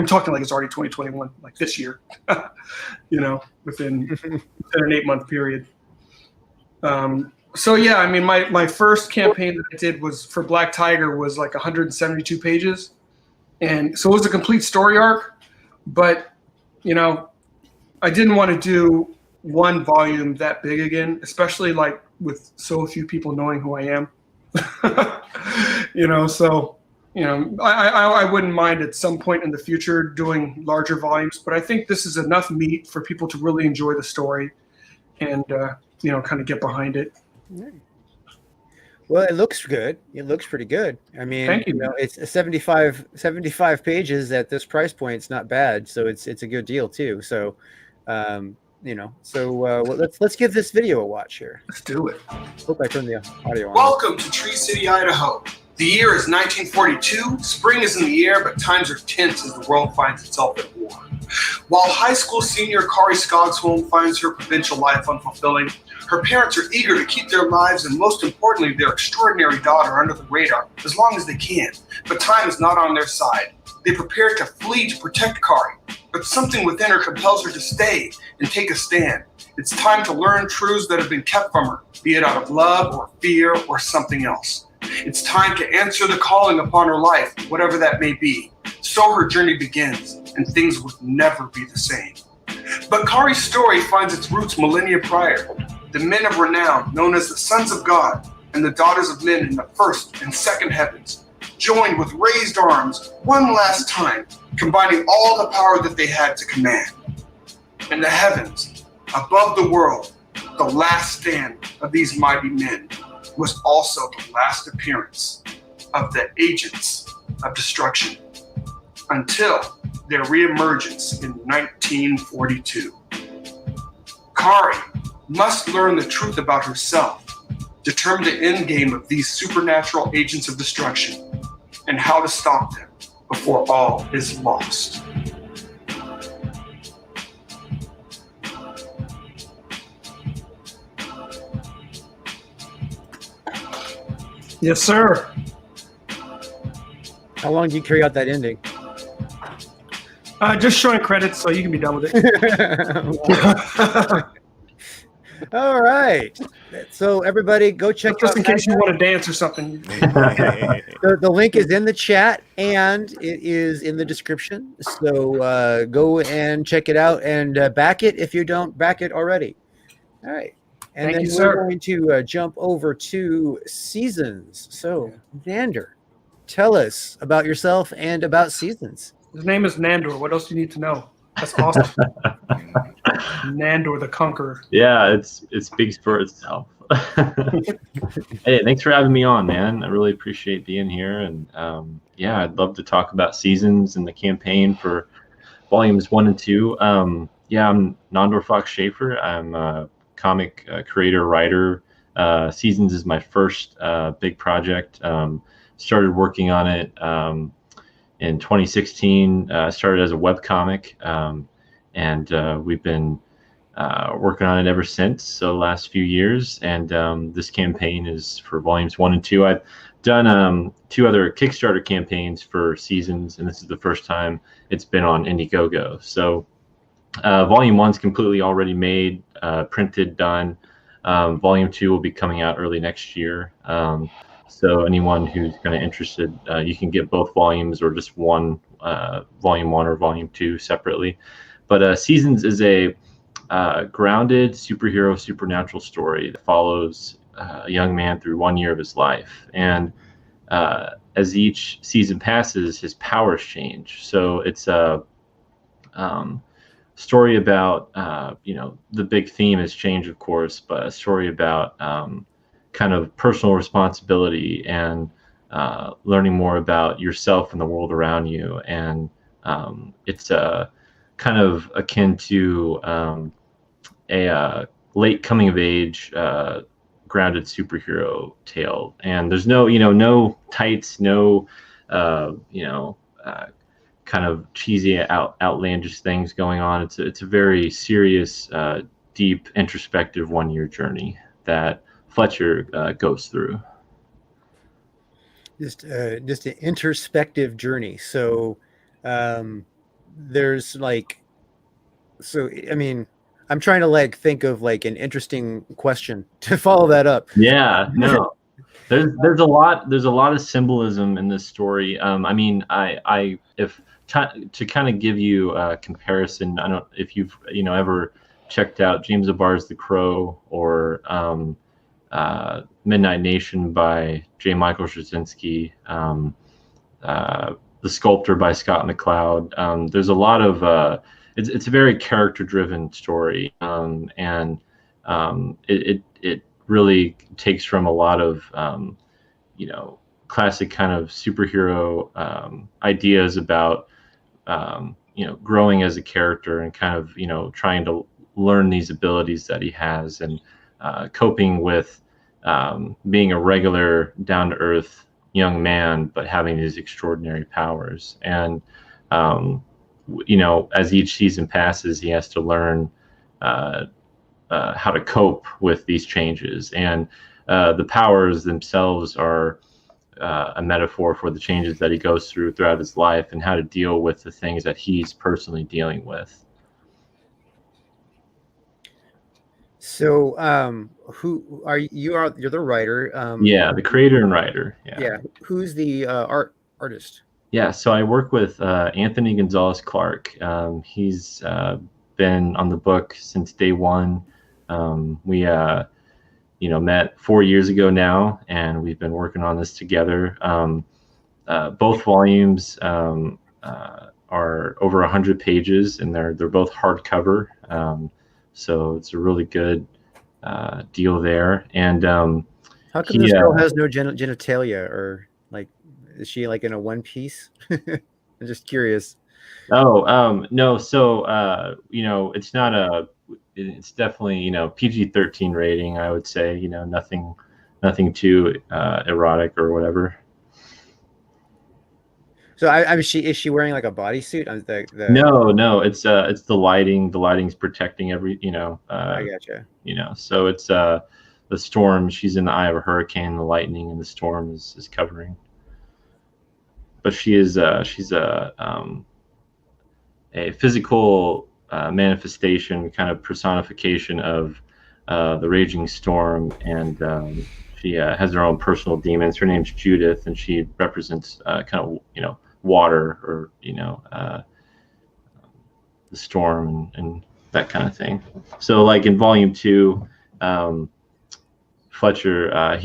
Speaker 2: talking like it's already 2021, like this year. Within an 8-month period. So yeah, I mean, my first campaign that I did was for Black Tiger was like 172 pages, and so it was a complete story arc. But I didn't want to do one volume that big again, especially like with so few people knowing who I am. I wouldn't mind at some point in the future doing larger volumes, but I think this is enough meat for people to really enjoy the story and kind of get behind it.
Speaker 1: Well, it looks good. It looks pretty good. I mean,
Speaker 2: Thank you.
Speaker 1: It's 75 pages at this price point. It's not bad. So it's a good deal too. So, let's give this video a watch here.
Speaker 2: Let's do it.
Speaker 1: Hope I turned the audio on.
Speaker 2: Welcome to Tree City, Idaho. The year is 1942. Spring is in the air, but times are tense as the world finds itself at war. While high school senior Kari Skogsholm finds her provincial life unfulfilling, her parents are eager to keep their lives and, most importantly, their extraordinary daughter under the radar as long as they can. But time is not on their side. They prepare to flee to protect Kari, but something within her compels her to stay and take a stand. It's time to learn truths that have been kept from her, be it out of love or fear or something else. It's time to answer the calling upon her life, whatever that may be. So her journey begins, and things would never be the same. But Kari's story finds its roots millennia prior. The men of renown, known as the Sons of God, and the daughters of men in the first and second heavens joined with raised arms one last time, combining all the power that they had to command. In the heavens, above the world, the last stand of these mighty men was also the last appearance of the agents of destruction, until their reemergence in 1942. Kari must learn the truth about herself, determine the end game of these supernatural agents of destruction, and how to stop them before all is lost. Yes, sir.
Speaker 1: How long do you carry out that ending?
Speaker 2: Just showing credits, so you can be done with it.
Speaker 1: All right. So everybody, go check
Speaker 2: Just
Speaker 1: out
Speaker 2: in case you
Speaker 1: Magna.
Speaker 2: want to dance or something.
Speaker 1: The link is in the chat and it is in the description. So go and check it out and back it if you don't back it already. All right. And
Speaker 2: Thank
Speaker 1: then
Speaker 2: you,
Speaker 1: we're
Speaker 2: sir.
Speaker 1: going to jump over to seasons. So, Vander, tell us about yourself and about seasons.
Speaker 2: His name is Nandor. What else do you need to know? That's awesome. Nandor the Conqueror.
Speaker 5: Yeah, it speaks for itself. Hey, thanks for having me on, man. I really appreciate being here, and yeah, I'd love to talk about seasons and the campaign for volumes 1 and 2. Yeah, I'm Nandor Fox Schaefer. I'm a comic creator, writer. Seasons is my first big project. Started working on it in 2016. Started as a webcomic, and we've been working on it ever since. So the last few years, and this campaign is for volumes 1 and 2. I've done 2 other Kickstarter campaigns for seasons, and this is the first time it's been on Indiegogo. So volume 1's completely already made, printed, done. Volume 2 will be coming out early next year. So anyone who's kind of interested, you can get both volumes or just one, volume 1 or volume 2 separately. But Seasons is a grounded superhero supernatural story that follows a young man through 1 year of his life. And as each season passes, his powers change. So it's a story about, the big theme is change, of course, but a story about kind of personal responsibility and learning more about yourself and the world around you. And it's kind of akin to a late coming of age grounded superhero tale. And there's no tights, no kind of cheesy outlandish things going on. It's a very serious, deep, introspective 1 year journey that Fletcher goes through.
Speaker 1: Just an introspective journey. So there's I'm trying to think of an interesting question to follow that up.
Speaker 5: Yeah, no. There's a lot of symbolism in this story. To kind of give you a comparison, I don't know if you've ever checked out James O'Barr's The Crow or Midnight Nation by J. Michael Straczynski, The Sculptor by Scott McCloud. There's a lot of it's a very character-driven story, and it really takes from a lot of classic kind of superhero ideas about growing as a character and kind of trying to learn these abilities that he has and coping with being a regular down-to-earth young man but having these extraordinary powers. And as each season passes, he has to learn how to cope with these changes, and the powers themselves are a metaphor for the changes that he goes through throughout his life and how to deal with the things that he's personally dealing with.
Speaker 1: So who are you? You're the writer.
Speaker 5: Yeah, the creator and writer.
Speaker 1: Yeah. Who's the artist?
Speaker 5: Yeah, so I work with Anthony Gonzalez Clark. He's been on the book since day one. We met 4 years ago now, and we've been working on this together. Both volumes are over 100 pages, and they're both hardcover. So it's a really good deal there. And
Speaker 1: how come this girl has no genitalia, or like, is she like in a one piece? I'm just curious.
Speaker 5: Oh, no. So, it's not it's definitely, PG-13 rating, I would say, nothing too erotic or whatever.
Speaker 1: So is she wearing like a bodysuit?
Speaker 5: No, it's the lighting. The lighting's protecting every,
Speaker 1: I gotcha.
Speaker 5: So it's the storm. She's in the eye of a hurricane. The lightning and the storm is covering. But she's a physical manifestation, kind of personification of the raging storm, and she has her own personal demons. Her name's Judith, and she represents kind of water, or the storm and that kind of thing. So like in volume 2, Fletcher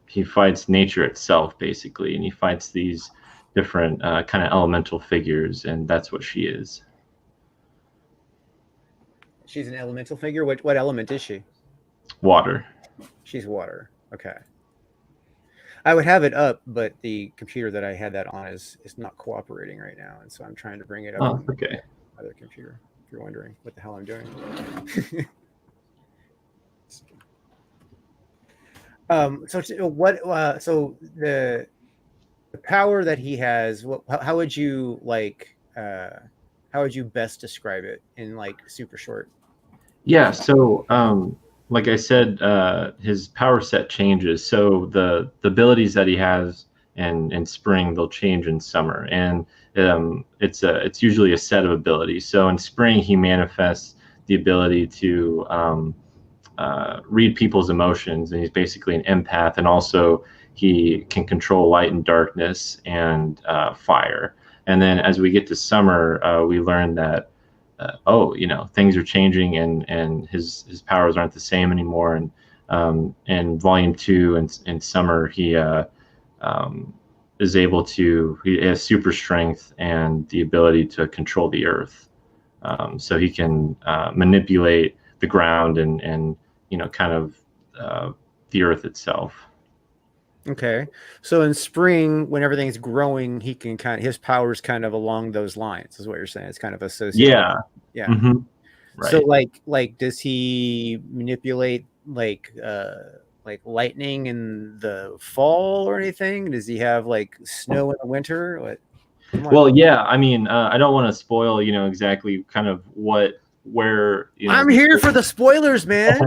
Speaker 5: he fights nature itself basically, and he fights these different kind of elemental figures, and that's what she is.
Speaker 1: She's an elemental figure. What element is she?
Speaker 5: Water.
Speaker 1: She's water. Okay. I would have it up, but the computer that I had that on is not cooperating right now, and so I'm trying to bring it up on
Speaker 5: okay.
Speaker 1: my other computer. If you're wondering what the hell I'm doing. So the power that he has, how would you how would you best describe it in like super short?
Speaker 5: Yeah, so like I said, his power set changes. So the abilities that he has in spring, they'll change in summer, and it's usually a set of abilities. So in spring, he manifests the ability to read people's emotions, and he's basically an empath, and also he can control light and darkness and fire. And then as we get to summer, we learn that things are changing, and his powers aren't the same anymore. And in volume 2 in summer, he is able to, he has super strength and the ability to control the earth. So he can manipulate the ground and kind of the earth itself.
Speaker 1: Okay, so in spring, when everything's growing, he can his powers kind of along those lines, is what you're saying. It's kind of associated.
Speaker 5: Yeah.
Speaker 1: Mm-hmm.
Speaker 5: Right.
Speaker 1: So like does he manipulate like lightning in the fall or anything? Does he have like snow in the winter? What?
Speaker 5: Well, yeah. I mean, I don't want to spoil, exactly kind of where.
Speaker 1: I'm here for the spoilers, man.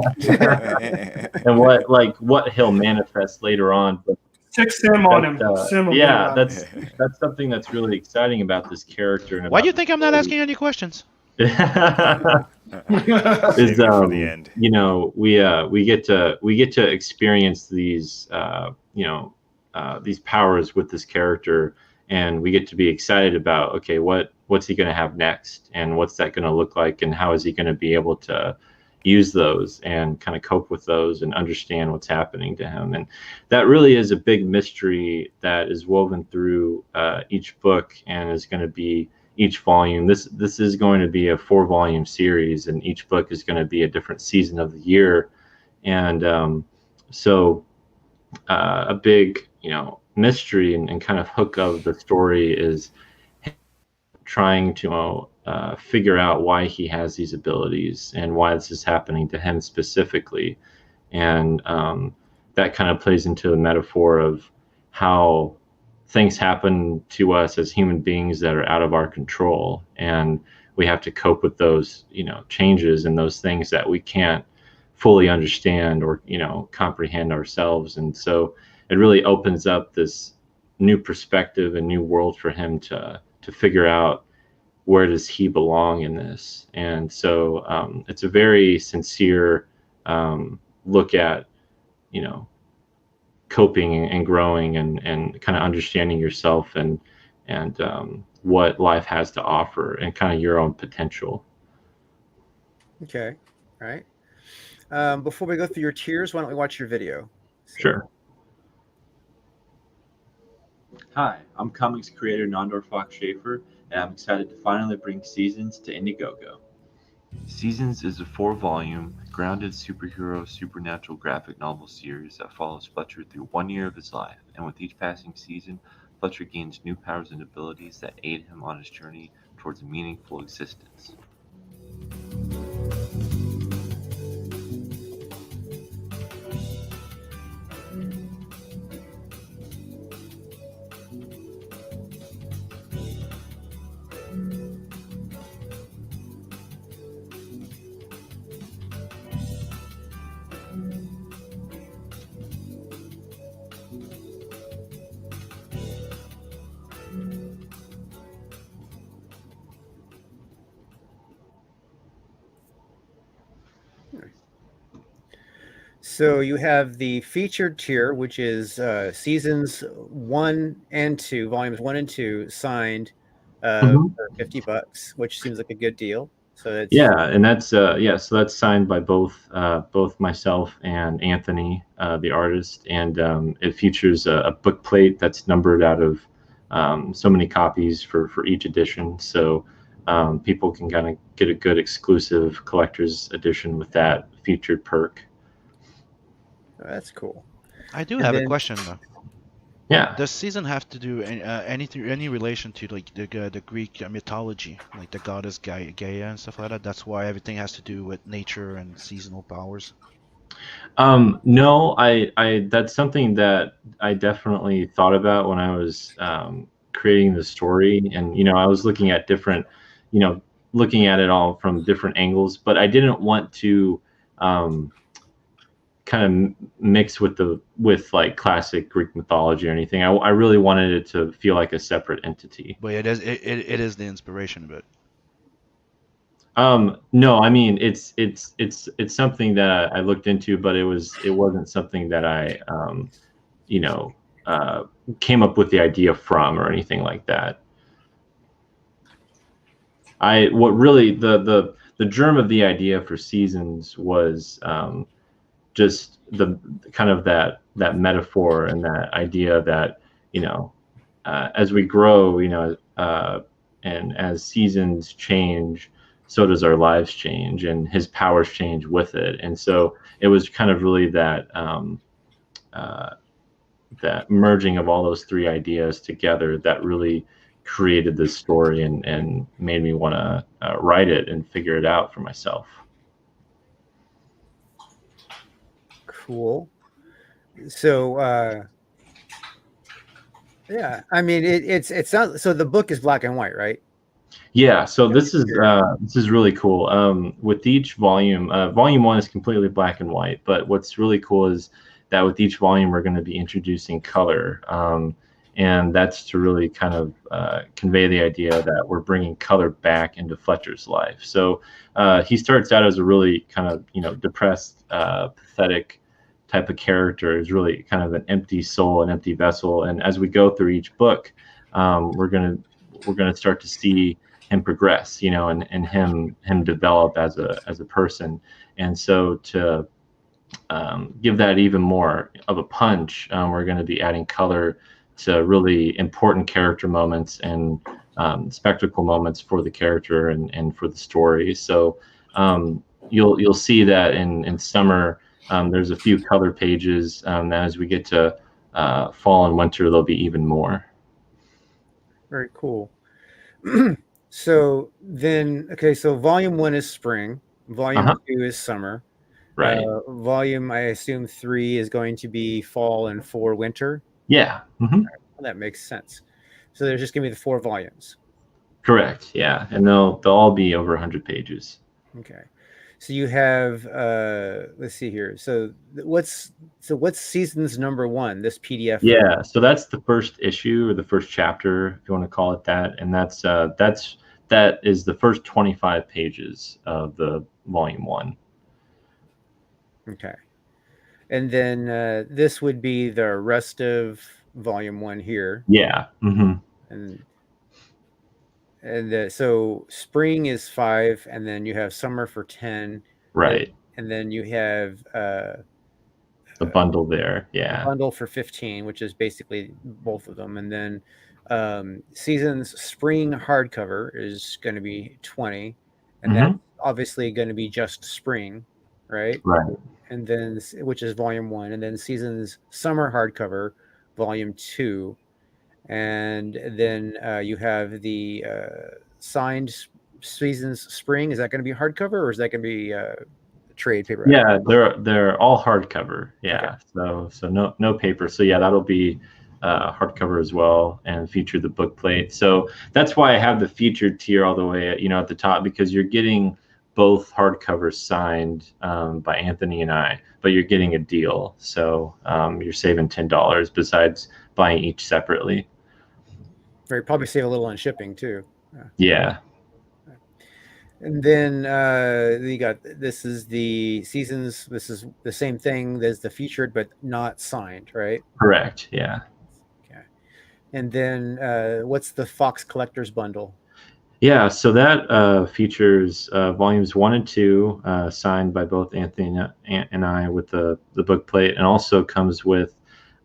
Speaker 5: And what he'll manifest later on. But
Speaker 2: stick Sim on him.
Speaker 5: That's something that's really exciting about this character. And
Speaker 3: why do you think I'm not asking any questions?
Speaker 5: Is
Speaker 4: the end.
Speaker 5: We get to experience these these powers with this character, and we get to be excited about, okay, what's he going to have next, and what's that going to look like, and how is he going to be able to use those and kind of cope with those and understand what's happening to him. And that really is a big mystery that is woven through each book, and is going to be each volume. This is going to be a 4-volume series, and each book is going to be a different season of the year. And so a big mystery and kind of hook of the story is trying to figure out why he has these abilities and why this is happening to him specifically. And that kind of plays into the metaphor of how things happen to us as human beings that are out of our control, and we have to cope with those changes and those things that we can't fully understand or comprehend ourselves. And so it really opens up this new perspective, a new world for him to figure out where does he belong in this. And so it's a very sincere look at coping and growing and kind of understanding yourself and what life has to offer and kind of your own potential.
Speaker 1: Okay. All right. before we go through your tiers, why don't we watch your video? So,
Speaker 5: Sure. Hi, I'm comics creator Nondor Fox Schaefer, and I'm excited to finally bring Seasons to Indiegogo. Seasons is a 4-volume, grounded superhero supernatural graphic novel series that follows Fletcher through 1 year of his life, and with each passing season, Fletcher gains new powers and abilities that aid him on his journey towards a meaningful existence.
Speaker 1: So you have the featured tier, which is seasons 1 and 2, volumes 1 and 2, signed for $50, which seems like a good deal. So that's
Speaker 5: and that's so that's signed by both myself and Anthony, the artist, and it features a book plate that's numbered out of so many copies for each edition. So people can kind of get a good exclusive collector's edition with that featured perk.
Speaker 1: That's cool.
Speaker 3: I do have a question though.
Speaker 5: Yeah.
Speaker 3: Does season have to do any relation to like the Greek mythology, like the goddess Gaia and stuff like that? That's why everything has to do with nature and seasonal powers.
Speaker 5: No, I that's something that I definitely thought about when I was creating the story, and I was looking at different, looking at it all from different angles, but I didn't want to kind of mix with like classic Greek mythology or anything. I really wanted it to feel like a separate entity.
Speaker 3: But it is the inspiration of it.
Speaker 5: No, I mean it's something that I looked into, but it wasn't something that I came up with the idea from or anything like that. What really the germ of the idea for Seasons was just the kind of that metaphor and that idea that as we grow, and as seasons change, so does our lives change, and his powers change with it. And so it was kind of really that that merging of all those three ideas together that really created this story and made me want to write it and figure it out for myself.
Speaker 1: Cool. So yeah, I mean it's not, so the book is black and white, right?
Speaker 5: Yeah, so this is really cool. With each volume, volume 1 is completely black and white, but what's really cool is that with each volume we're going to be introducing color, and that's to really kind of convey the idea that we're bringing color back into Fletcher's life. So he starts out as a really kind of depressed, pathetic type of character. Is really kind of an empty soul, an empty vessel, and as we go through each book, we're gonna start to see him progress, and him develop as a person. And so to give that even more of a punch, we're going to be adding color to really important character moments and spectacle moments for the character and for the story. So you'll see that in summer there's a few color pages. Then as we get to fall and winter, there'll be even more.
Speaker 1: Very cool. So then, okay, so volume 1 is spring, volume 2 is summer,
Speaker 5: right?
Speaker 1: Volume, I assume 3 is going to be fall, and 4 winter.
Speaker 5: Yeah.
Speaker 1: Well, that makes sense. So there's just gonna be the 4 volumes.
Speaker 5: Correct. Yeah, and they'll all be over 100 pages.
Speaker 1: Okay. So you have let's see here. So what's Seasons number 1? This PDF.
Speaker 5: Yeah. So that's the first issue, or the first chapter, if you want to call it that, and that is the first 25 pages of the volume 1.
Speaker 1: Okay. And then this would be the rest of volume 1 here.
Speaker 5: Yeah.
Speaker 1: And so spring is 5, and then you have summer for 10.
Speaker 5: Right.
Speaker 1: and then you have
Speaker 5: the bundle there. Yeah.
Speaker 1: bundle for 15, which is basically both of them, and then Seasons Spring hardcover is going to be 20, and that's obviously going to be just spring, right?
Speaker 5: Right.
Speaker 1: And then, which is volume 1, and then Seasons Summer hardcover, volume 2, and then you have the signed Seasons Spring. Is that going to be hardcover, or is that going to be trade paperback?
Speaker 5: Yeah, they're all hardcover. Yeah, okay. So no paper. So yeah, that'll be hardcover as well, and feature the book plate. So that's why I have the featured tier all the way, at the top, because you're getting both hardcovers signed by Anthony and I, but you're getting a deal. So you're saving $10 besides buying each separately.
Speaker 1: Very probably save a little on shipping too.
Speaker 5: Yeah.
Speaker 1: And then you got, this is the Seasons. This is the same thing as the featured, but not signed, right?
Speaker 5: Correct. Yeah.
Speaker 1: Okay. And then what's the Fox Collector's Bundle?
Speaker 5: Yeah, so that features volumes 1 and 2 signed by both Anthony and I with the book plate, and also comes with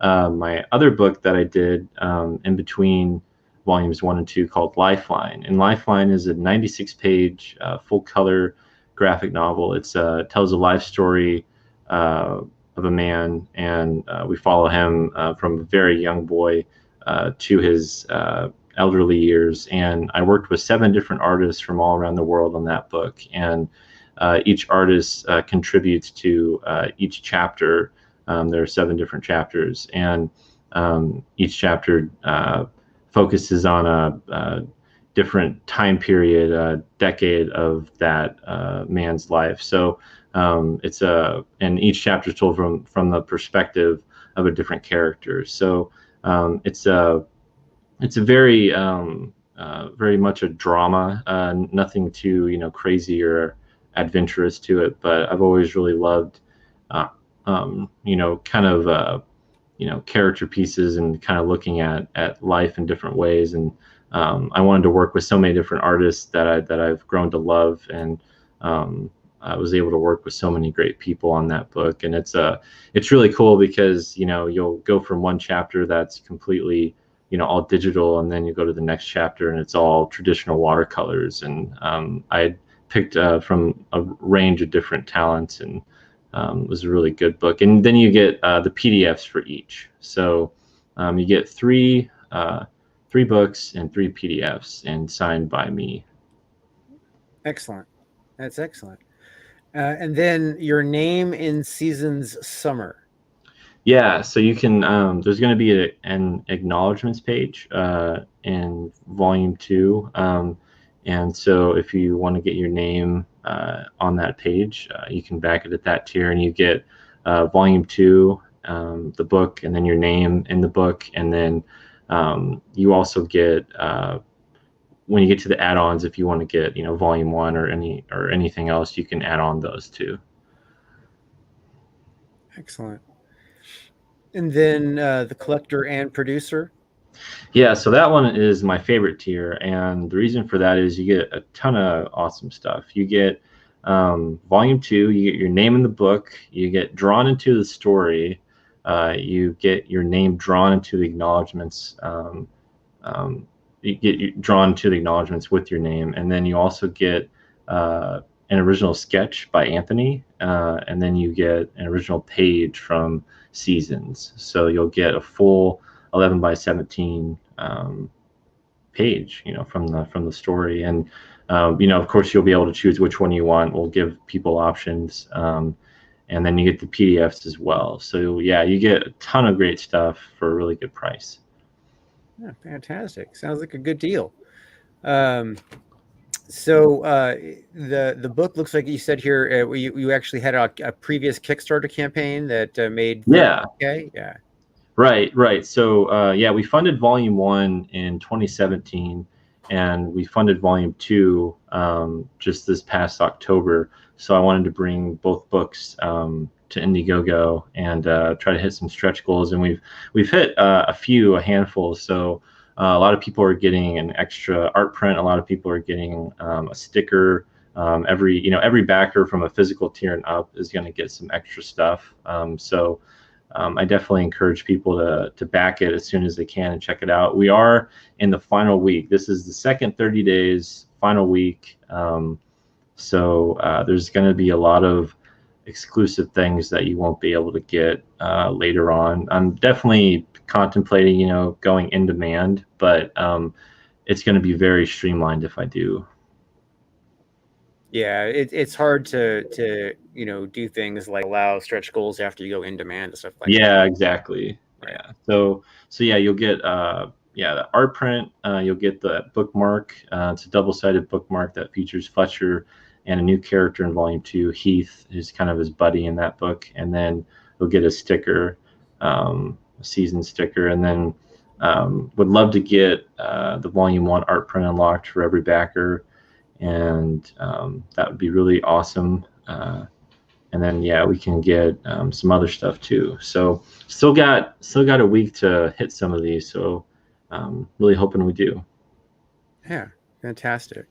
Speaker 5: my other book that I did in between volumes 1 and 2 called Lifeline. And Lifeline is a 96-page full color graphic novel. It tells a life story of a man, and we follow him from a very young boy to his elderly years. And I worked with 7 different artists from all around the world on that book, and each artist contributes to each chapter. There are 7 different chapters, and each chapter focuses on a different time period, decade of that man's life. So and each chapter is told from the perspective of a different character. So it's a very very much a drama, nothing too crazy or adventurous to it, but I've always really loved kind of character pieces and kind of looking at life in different ways. And I wanted to work with so many different artists that I've grown to love, and I was able to work with so many great people on that book. And it's really cool because you'll go from one chapter that's completely all digital, and then you go to the next chapter and it's all traditional watercolors. And I picked from a range of different talents, and it was a really good book. And then you get the PDFs for each. So you get three books and 3 PDFs, and signed by me.
Speaker 1: Excellent. That's excellent. And then your name in Seasons Summer.
Speaker 5: Yeah, so you can, there's going to be an acknowledgments page in volume 2. And so if you want to get your name on that page, you can back it at that tier, and you get volume 2, the book, and then your name in the book. And then you also get, when you get to the add-ons, if you want to get, volume 1 or anything else, you can add on those too.
Speaker 1: Excellent. And then the collector and producer.
Speaker 5: Yeah, so that one is my favorite tier, and the reason for that is you get a ton of awesome stuff. You get volume 2, you get your name in the book, you get drawn into the story, you get your name drawn into the acknowledgments, you get drawn to the acknowledgments with your name, and then you also get an original sketch by Anthony, and then you get an original page from Seasons. So you'll get a full 11 by 17 page, from the story. And of course you'll be able to choose which one you want. We'll give people options, and then you get the PDFs as well. So yeah, you get a ton of great stuff for a really good price.
Speaker 1: Yeah, fantastic. Sounds like a good deal. So the book looks like you said here, you actually had a previous Kickstarter campaign that made.
Speaker 5: Yeah.
Speaker 1: Okay. Yeah.
Speaker 5: Right. So yeah, we funded volume 1 in 2017, and we funded volume 2 just this past October. So I wanted to bring both books to Indiegogo and try to hit some stretch goals, and we've hit a handful. So a lot of people are getting an extra art print. A lot of people are getting a sticker. every backer from a physical tier and up is going to get some extra stuff. So I definitely encourage people to back it as soon as they can and check it out. We are in the final week. This is the second 30 days, final week. So there's going to be a lot of exclusive things that you won't be able to get later on. I'm definitely contemplating, going in demand, but it's going to be very streamlined if I do.
Speaker 1: Yeah, it's hard to do things like allow stretch goals after you go in demand and stuff like that.
Speaker 5: Yeah, exactly.
Speaker 1: Right.
Speaker 5: Yeah. So yeah, you'll get the art print. You'll get the bookmark. It's a double-sided bookmark that features Fletcher and a new character in Volume 2, Heath, who's kind of his buddy in that book. And then you'll get a sticker, a season sticker, and then would love to get the Volume 1 art print unlocked for every backer. And that would be really awesome. And then we can get some other stuff too. So still got a week to hit some of these. So really hoping we do.
Speaker 1: Yeah, fantastic.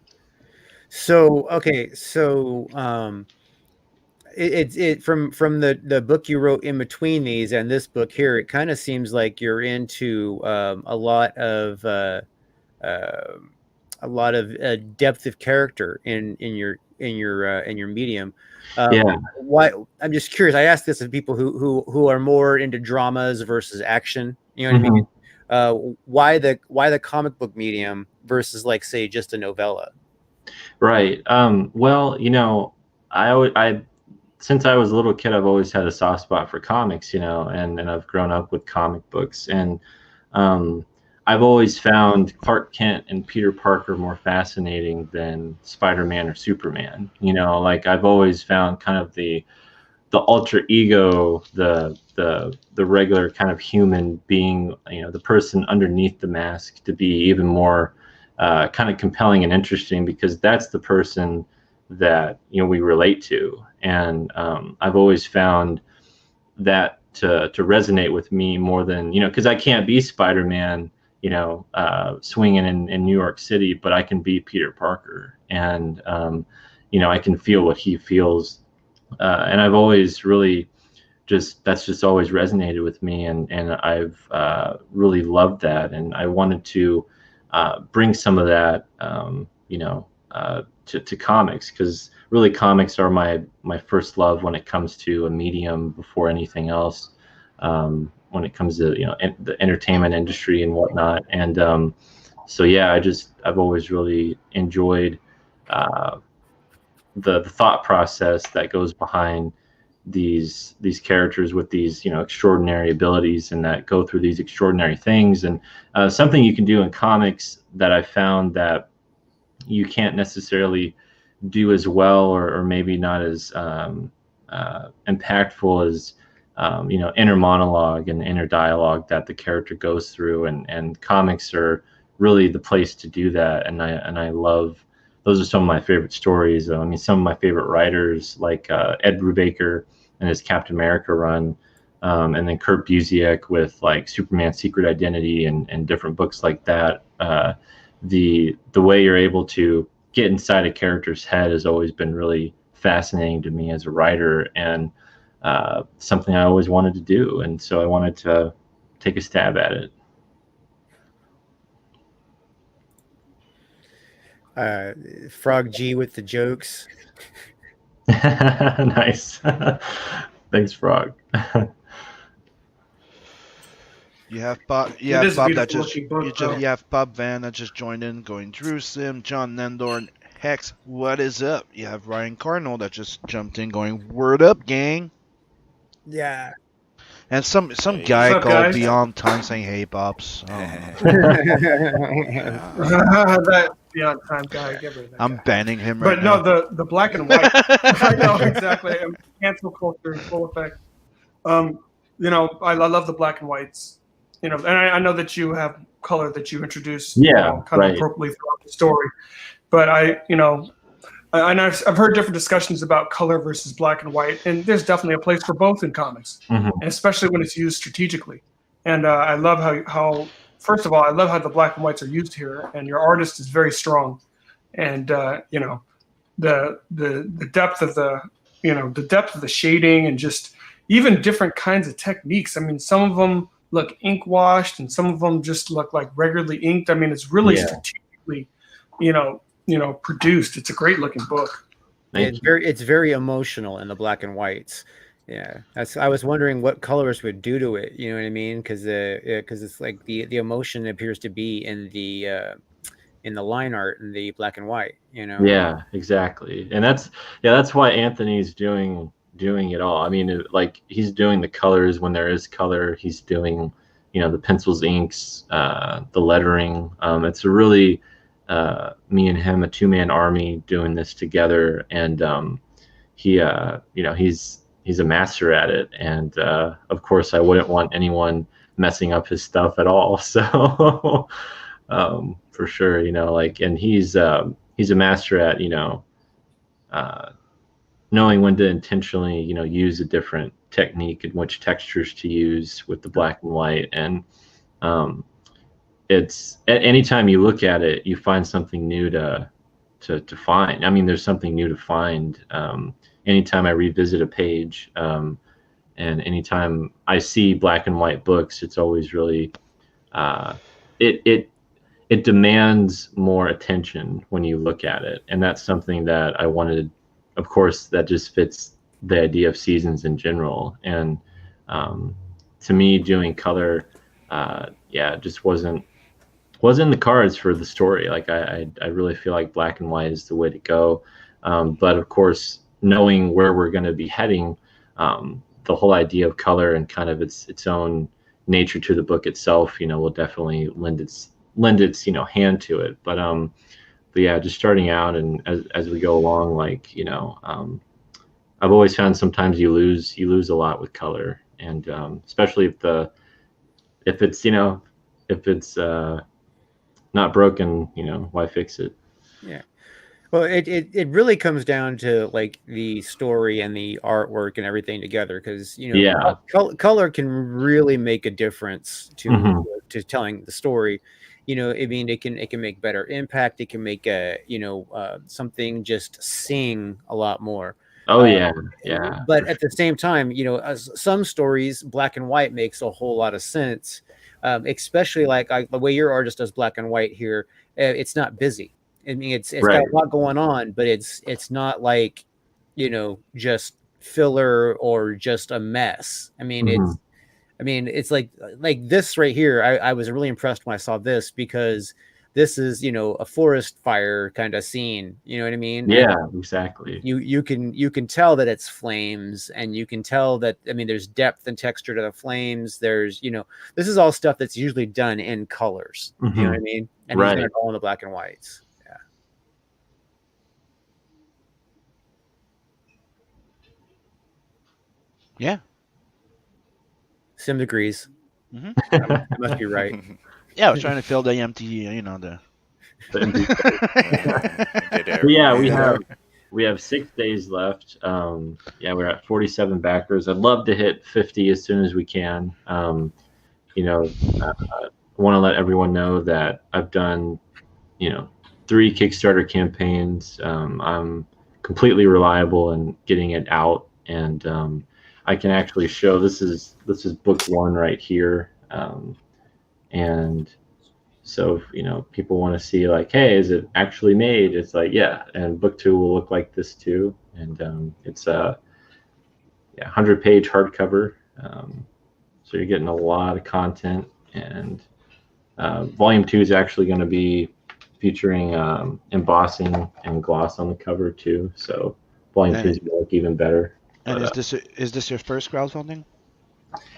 Speaker 1: So it from the book you wrote in between these and this book here, it kind of seems like you're into a lot of depth of character in your medium. Why? I'm just curious. I ask this of people who are more into dramas versus action. You know what I mean? Why the comic book medium versus, like, say, just a novella?
Speaker 5: Right. Well, I since I was a little kid, I've always had a soft spot for comics, and I've grown up with comic books, and I've always found Clark Kent and Peter Parker more fascinating than Spider-Man or Superman. Like, I've always found kind of the alter ego, the regular kind of human being, the person underneath the mask, to be even more kind of compelling and interesting, because that's the person that we relate to. And I've always found that to resonate with me more than, because I can't be Spider-Man, swinging in New York City, but I can be Peter Parker, and I can feel what he feels, and I've always really that's just always resonated with me, and I've really loved that, and I wanted to bring some of that to comics, because really comics are my first love when it comes to a medium before anything else. When it comes to the entertainment industry and whatnot, and I've always really enjoyed the thought process that goes behind these characters with these extraordinary abilities, and that go through these extraordinary things. And something you can do in comics that I found that you can't necessarily do as well, or maybe not as impactful as inner monologue and inner dialogue that the character goes through, and comics are really the place to do that. And I love, those are some of my favorite stories. I mean, some of my favorite writers, like Ed Brubaker and his Captain America run, and then Kurt Busiek with like Superman Secret Identity and different books like that. The way you're able to get inside a character's head has always been really fascinating to me as a writer, and something I always wanted to do, and so I wanted to take a stab at it.
Speaker 1: Frog G with the jokes.
Speaker 5: Nice. Thanks, Frog.
Speaker 3: You have Bob. You have Bob Van that just joined in, going Drew Sim, John Nendor, and Hex. What is up? You have Ryan Cardinal that just jumped in, going word up, gang.
Speaker 1: Yeah.
Speaker 3: And some guy called
Speaker 2: guys?
Speaker 3: Beyond Time saying, "Hey, Pops."
Speaker 2: That Beyond Time guy.
Speaker 3: I'm banning him right
Speaker 2: but
Speaker 3: now.
Speaker 2: no, the black and white. I know exactly. Cancel culture in full effect. I love the black and whites. And I know that you have color that you introduce. Kind of appropriately throughout the story. But I've heard different discussions about color versus black and white, and there's definitely a place for both in comics, and especially when it's used strategically. And I love how first of all, I love how the black and whites are used here, and your artist is very strong. And the depth of the depth of the shading and just even different kinds of techniques. I mean, some of them look ink washed and some of them just look like regularly inked. I mean, it's really strategically, produced. It's a great looking book.
Speaker 1: It's very emotional in the black and whites. Yeah, I was wondering what colors would do to it. You know what I mean? Because it's like the emotion appears to be in the line art in the black and white.
Speaker 5: Yeah, exactly. And that's why Anthony's doing it all. I mean, like he's doing the colors when there is color. He's doing the pencils, inks, the lettering. It's a really me and him, a two-man army doing this together, and he's a master at it. And of course, I wouldn't want anyone messing up his stuff at all. So for sure, and he's a master at knowing when to intentionally use a different technique and which textures to use with the black and white. And it's at any time you look at it, you find something new to find. I mean, there's something new to find anytime I revisit a page, and anytime I see black and white books, it's always really it demands more attention when you look at it. And that's something that I wanted. Of course, that just fits the idea of seasons in general. And to me, doing color, just wasn't in the cards for the story. Like I really feel like black and white is the way to go. But of course, knowing where we're going to be heading, the whole idea of color and kind of its own nature to the book itself, will definitely lend its hand to it. But yeah, just starting out and as we go along, like I've always found sometimes you lose a lot with color, and especially if it's not broken, why fix it?
Speaker 1: Yeah. Well, it really comes down to like the story and the artwork and everything together, because color can really make a difference to telling the story. I mean, it can make better impact. It can make something just sing a lot more.
Speaker 5: Oh yeah.
Speaker 1: But at the same time, some stories, black and white makes a whole lot of sense, especially like the way your artist does black and white here. It's not busy. I mean, it's got a lot going on, but it's not like just filler or just a mess. I mean, it's like this right here. I was really impressed when I saw this, because this is a forest fire kind of scene. You know what I mean?
Speaker 5: Yeah, exactly.
Speaker 1: You can tell that it's flames, and you can tell that, I mean, there's depth and texture to the flames. There's this is all stuff that's usually done in colors. You know what I mean? And he's done it all in the black and whites.
Speaker 3: Yeah.
Speaker 1: Sim agrees. I must be right.
Speaker 3: Yeah, I was trying to fill the empty, the.
Speaker 5: Yeah, we have 6 days left. We're at 47 backers. I'd love to hit 50 as soon as we can. I want to let everyone know that I've done, 3 Kickstarter campaigns. I'm completely reliable in getting it out, and I can actually show this is book 1 right here, and so if people want to see like, hey, is it actually made? It's like, yeah, and book 2 will look like this too, and it's a 100-page hardcover, so you're getting a lot of content, and volume 2 is actually going to be featuring embossing and gloss on the cover too, so volume 2 is going to look even better.
Speaker 3: And is this your first crowdfunding?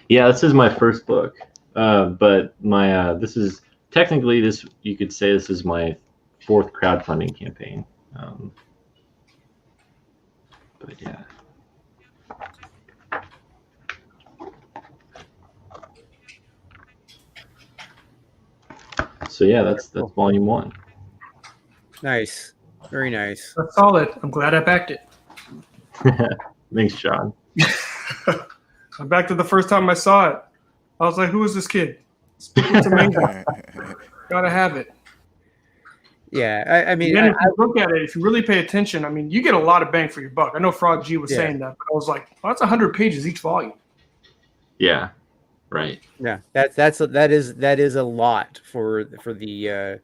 Speaker 5: Yeah, this is my first book, but my this is technically you could say this is my 4th crowdfunding campaign. But yeah. So yeah, that's volume 1.
Speaker 1: Nice, very nice.
Speaker 2: That's solid. I'm glad I backed it.
Speaker 5: Thanks, John.
Speaker 2: I backed it the first time I saw it. I was like, "Who is this kid? It's amazing. Gotta have it."
Speaker 1: Yeah, I mean,
Speaker 2: And then if you look at it, if you really pay attention, I mean, you get a lot of bang for your buck. I know Frog G was
Speaker 1: Yeah.
Speaker 2: saying that, but I was like, well, that's 100 pages each volume.
Speaker 5: Yeah, right.
Speaker 1: yeah, that is a lot for the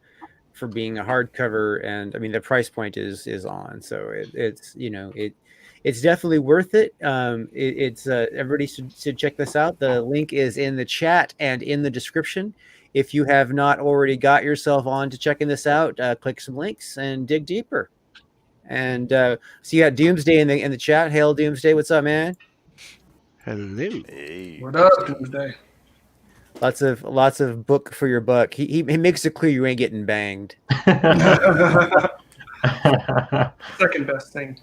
Speaker 1: for being a hardcover, and I mean the price point is on, so it's definitely worth it. It's everybody should check this out. The link is in the chat and in the description. If you have not already got yourself on to checking this out, click some links and dig deeper. And so you got Doomsday in the chat. Hail Doomsday, what's up, man?
Speaker 3: Hello.
Speaker 4: Hey.
Speaker 2: What up, Doomsday?
Speaker 1: Lots of book for your buck. He makes it clear you ain't getting banged.
Speaker 2: Second best thing.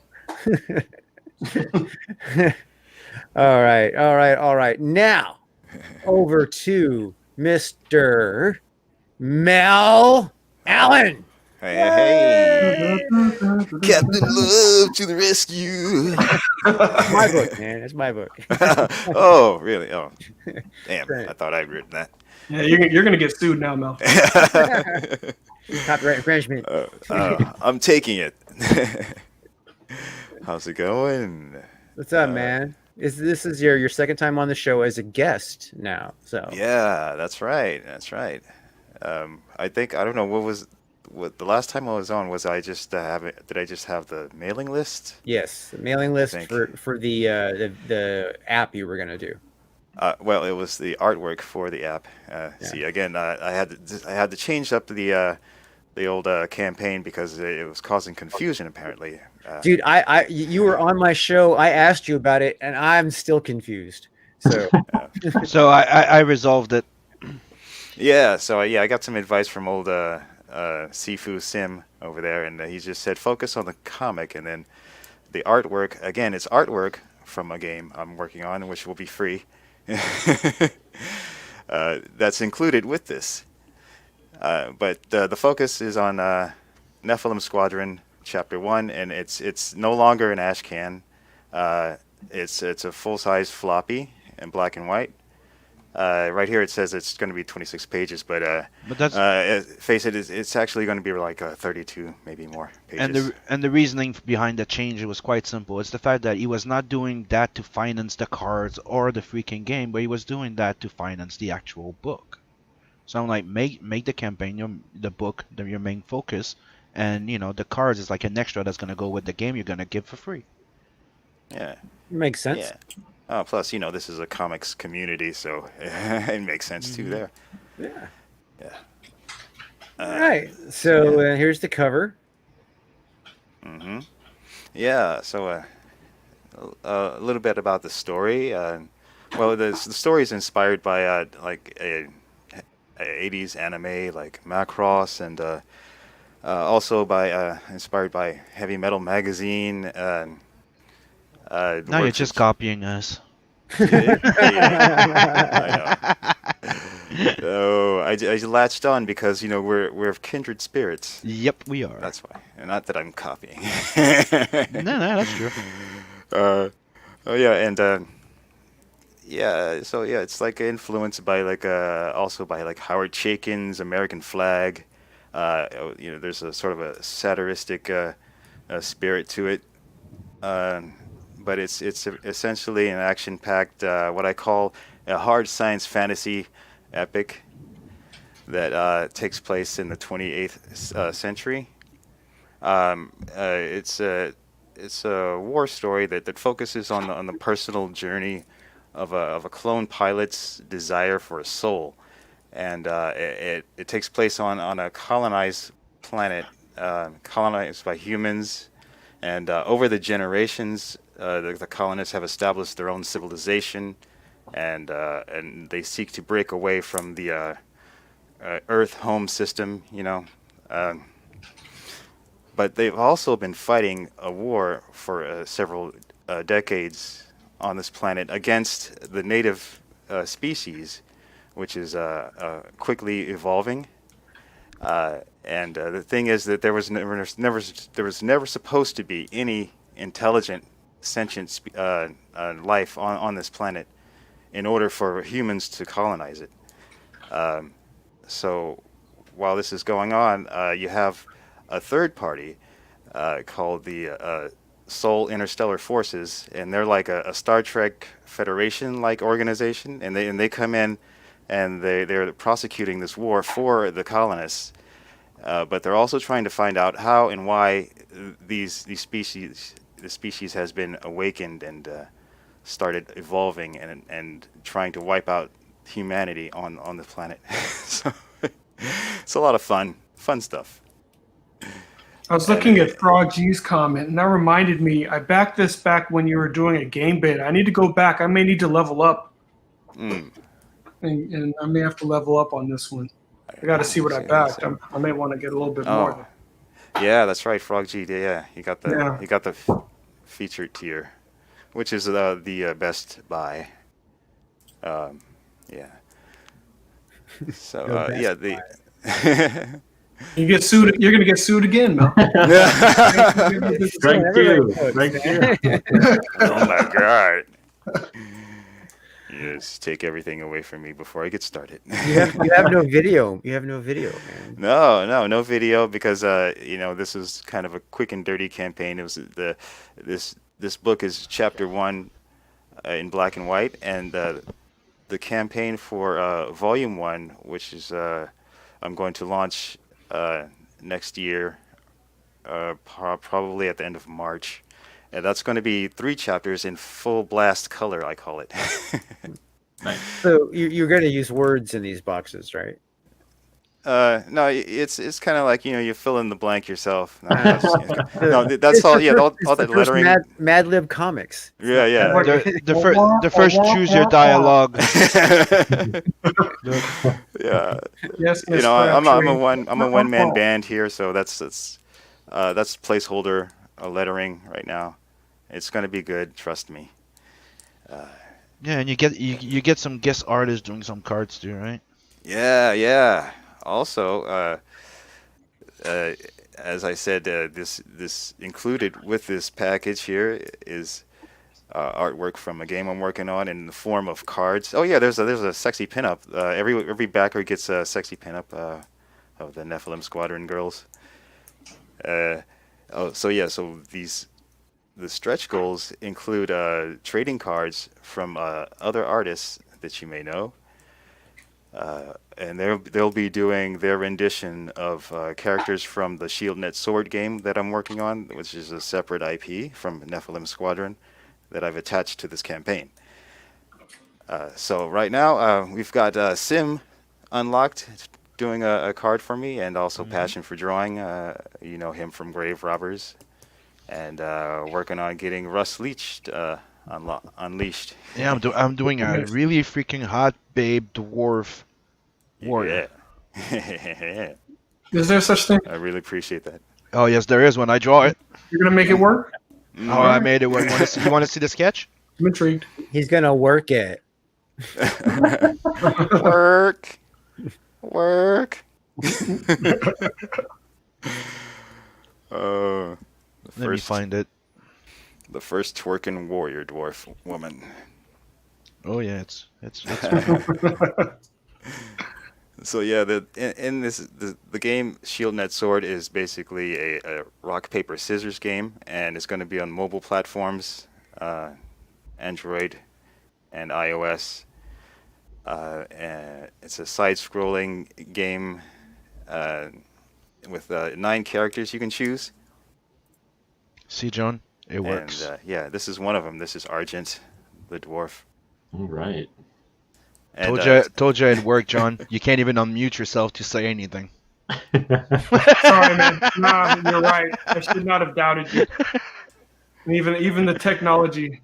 Speaker 1: All right. Now over to Mr. Mel Allen.
Speaker 4: Hey. Captain Love to the rescue.
Speaker 1: That's my book, man. That's my book.
Speaker 4: Oh, really? Oh, damn. I thought I'd written that.
Speaker 2: Yeah, you're gonna get sued now, Mel.
Speaker 1: Copyright infringement.
Speaker 4: I'm taking it. How's it going?
Speaker 1: What's up, man? This is your second time on the show as a guest now. So
Speaker 4: Yeah, that's right. I think I don't know what the last time I was on was. I just did I just have the mailing list?
Speaker 1: yes, the mailing list
Speaker 4: think.
Speaker 1: for the app you were gonna do.
Speaker 4: Well, it was the artwork for the app. See, again, I had to change up the old campaign because it was causing confusion apparently.
Speaker 1: Dude, you were on my show. I asked you about it, and I'm still confused. So
Speaker 3: So I resolved it.
Speaker 4: Yeah, so I got some advice from old Sifu Sim over there, and he just said focus on the comic, and then the artwork. Again, it's artwork from a game I'm working on, which will be free. That's included with this. But the focus is on NEPHILIM Squadron Chapter 1, and it's no longer an ash can. It's a full-size floppy in black and white. Right here it says it's going to be 26 pages, but
Speaker 3: that's
Speaker 4: face it, it's actually going to be like 32, maybe more pages.
Speaker 3: and the reasoning behind the change was quite simple. It's the fact that he was not doing that to finance the cards or the freaking game, but he was doing that to finance the actual book. So I'm like, make the campaign the book your main focus, and the cards is like an extra that's gonna go with the game you're gonna give for free.
Speaker 4: Yeah.
Speaker 1: makes sense.
Speaker 4: Yeah. Oh, plus, this is a comics community, so it makes sense too there.
Speaker 1: Yeah.
Speaker 4: Yeah.
Speaker 1: All right. So here's the cover.
Speaker 4: Mm-hmm. Yeah. So a little bit about the story. Well, the story is inspired by like a 80s anime like Macross, and also by inspired by Heavy Metal magazine.
Speaker 3: Now you're just copying us.
Speaker 4: Yeah, I know. So I latched on because we're kindred spirits.
Speaker 3: Yep, we are.
Speaker 4: That's why, and not that I'm copying.
Speaker 3: No, that's true.
Speaker 4: Oh yeah, and yeah. So yeah, it's like influenced by also by like Howard Chaykin's American Flag. There's a sort of a satiristic spirit to it. But it's essentially an action-packed, what I call a hard science fantasy epic that takes place in the 28th century. It's a war story that focuses on the personal journey of a clone pilot's desire for a soul, and it takes place on a colonized planet, colonized by humans, and over the generations. The colonists have established their own civilization, and they seek to break away from the Earth home system, but they've also been fighting a war for several decades on this planet against the native species, which is quickly evolving. And the thing is that there was never supposed to be any intelligent sentient life on this planet in order for humans to colonize it. So while this is going on, you have a third party called the Sol Interstellar Forces, and they're like a Star Trek Federation like organization, and they come in and they're prosecuting this war for the colonists, but they're also trying to find out how and why the species has been awakened and started evolving and trying to wipe out humanity on the planet. So it's a lot of fun stuff.
Speaker 2: I was looking at Frog G's comment, and that reminded me, I backed this back when you were doing a game beta. I need to go back. I may need to level up. And I may have to level up on this one. I got to see what I backed. I may want to get a little bit more.
Speaker 4: Yeah, that's right, Frog G. Yeah, you got the featured tier, which is the best buy. Yeah. So
Speaker 2: you get sued. You're gonna get sued again, Mel.
Speaker 5: Strike two.
Speaker 4: Oh my God. You just take everything away from me before I get started.
Speaker 1: You have no video. You have no video, man.
Speaker 4: No video because this is kind of a quick and dirty campaign. It was this book is chapter 1 in black and white, and the campaign for volume 1, which is I'm going to launch next year, probably at the end of March. And that's going to be 3 chapters in full blast color, I call it.
Speaker 5: Nice.
Speaker 1: So you're going to use words in these boxes, right?
Speaker 4: No, it's kind of like, you fill in the blank yourself. That's all. Yeah, all that lettering.
Speaker 1: Mad Lib comics.
Speaker 4: Yeah.
Speaker 3: The first choose your dialogue.
Speaker 4: Yeah.
Speaker 2: Yes.
Speaker 4: I'm a one man band here, so that's placeholder lettering right now. It's gonna be good, trust me.
Speaker 3: Yeah, and you get some guest artists doing some cards too, right?
Speaker 4: Yeah. Also, as I said, this included with this package here is artwork from a game I'm working on in the form of cards. Oh yeah, there's a sexy pinup. Every backer gets a sexy pinup of the NEPHILIM Squadron girls. So the stretch goals include trading cards from other artists that you may know. And they'll be doing their rendition of characters from the ShieldNet Sword game that I'm working on, which is a separate IP from NEPHILIM Squadron that I've attached to this campaign. So right now we've got Sim unlocked, doing a card for me, and also Passion for Drawing. You know him from Grave Robbers, and working on getting Russ Leached unleashed.
Speaker 3: Yeah, I'm doing a really freaking hot babe dwarf warrior.
Speaker 4: Yeah.
Speaker 2: Is there such thing?
Speaker 4: I really appreciate that.
Speaker 3: Oh yes, there is when I draw it.
Speaker 2: You're gonna make it work?
Speaker 3: Oh, I made it work. You want to see the sketch?
Speaker 2: I'm intrigued.
Speaker 1: He's gonna work it.
Speaker 4: Work.
Speaker 3: Let me find it.
Speaker 4: The first twerking warrior dwarf woman.
Speaker 3: Oh yeah, it's
Speaker 4: So yeah, in the game ShieldNet Sword is basically a rock paper scissors game, and it's going to be on mobile platforms, Android and iOS. And it's a side-scrolling game with 9 characters you can choose.
Speaker 3: See, John, it works.
Speaker 4: And this is one of them. This is Argent, the dwarf.
Speaker 5: All right.
Speaker 4: And,
Speaker 3: Told you it worked, John. You can't even unmute yourself to say anything.
Speaker 2: Sorry, man. No, you're right. I should not have doubted you. And even the technology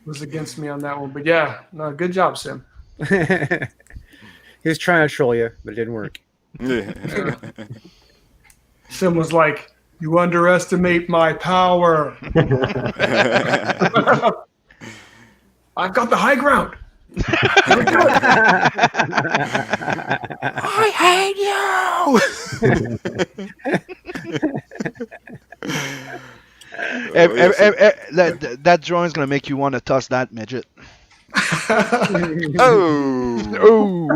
Speaker 2: was against me on that one. But yeah, no, good job, Sim.
Speaker 1: He was trying to troll you, but it didn't work.
Speaker 2: Sim was like, "You underestimate my power." I've got the high ground.
Speaker 4: I hate you.
Speaker 3: That drawing's gonna make you want to toss that midget.
Speaker 4: Oh.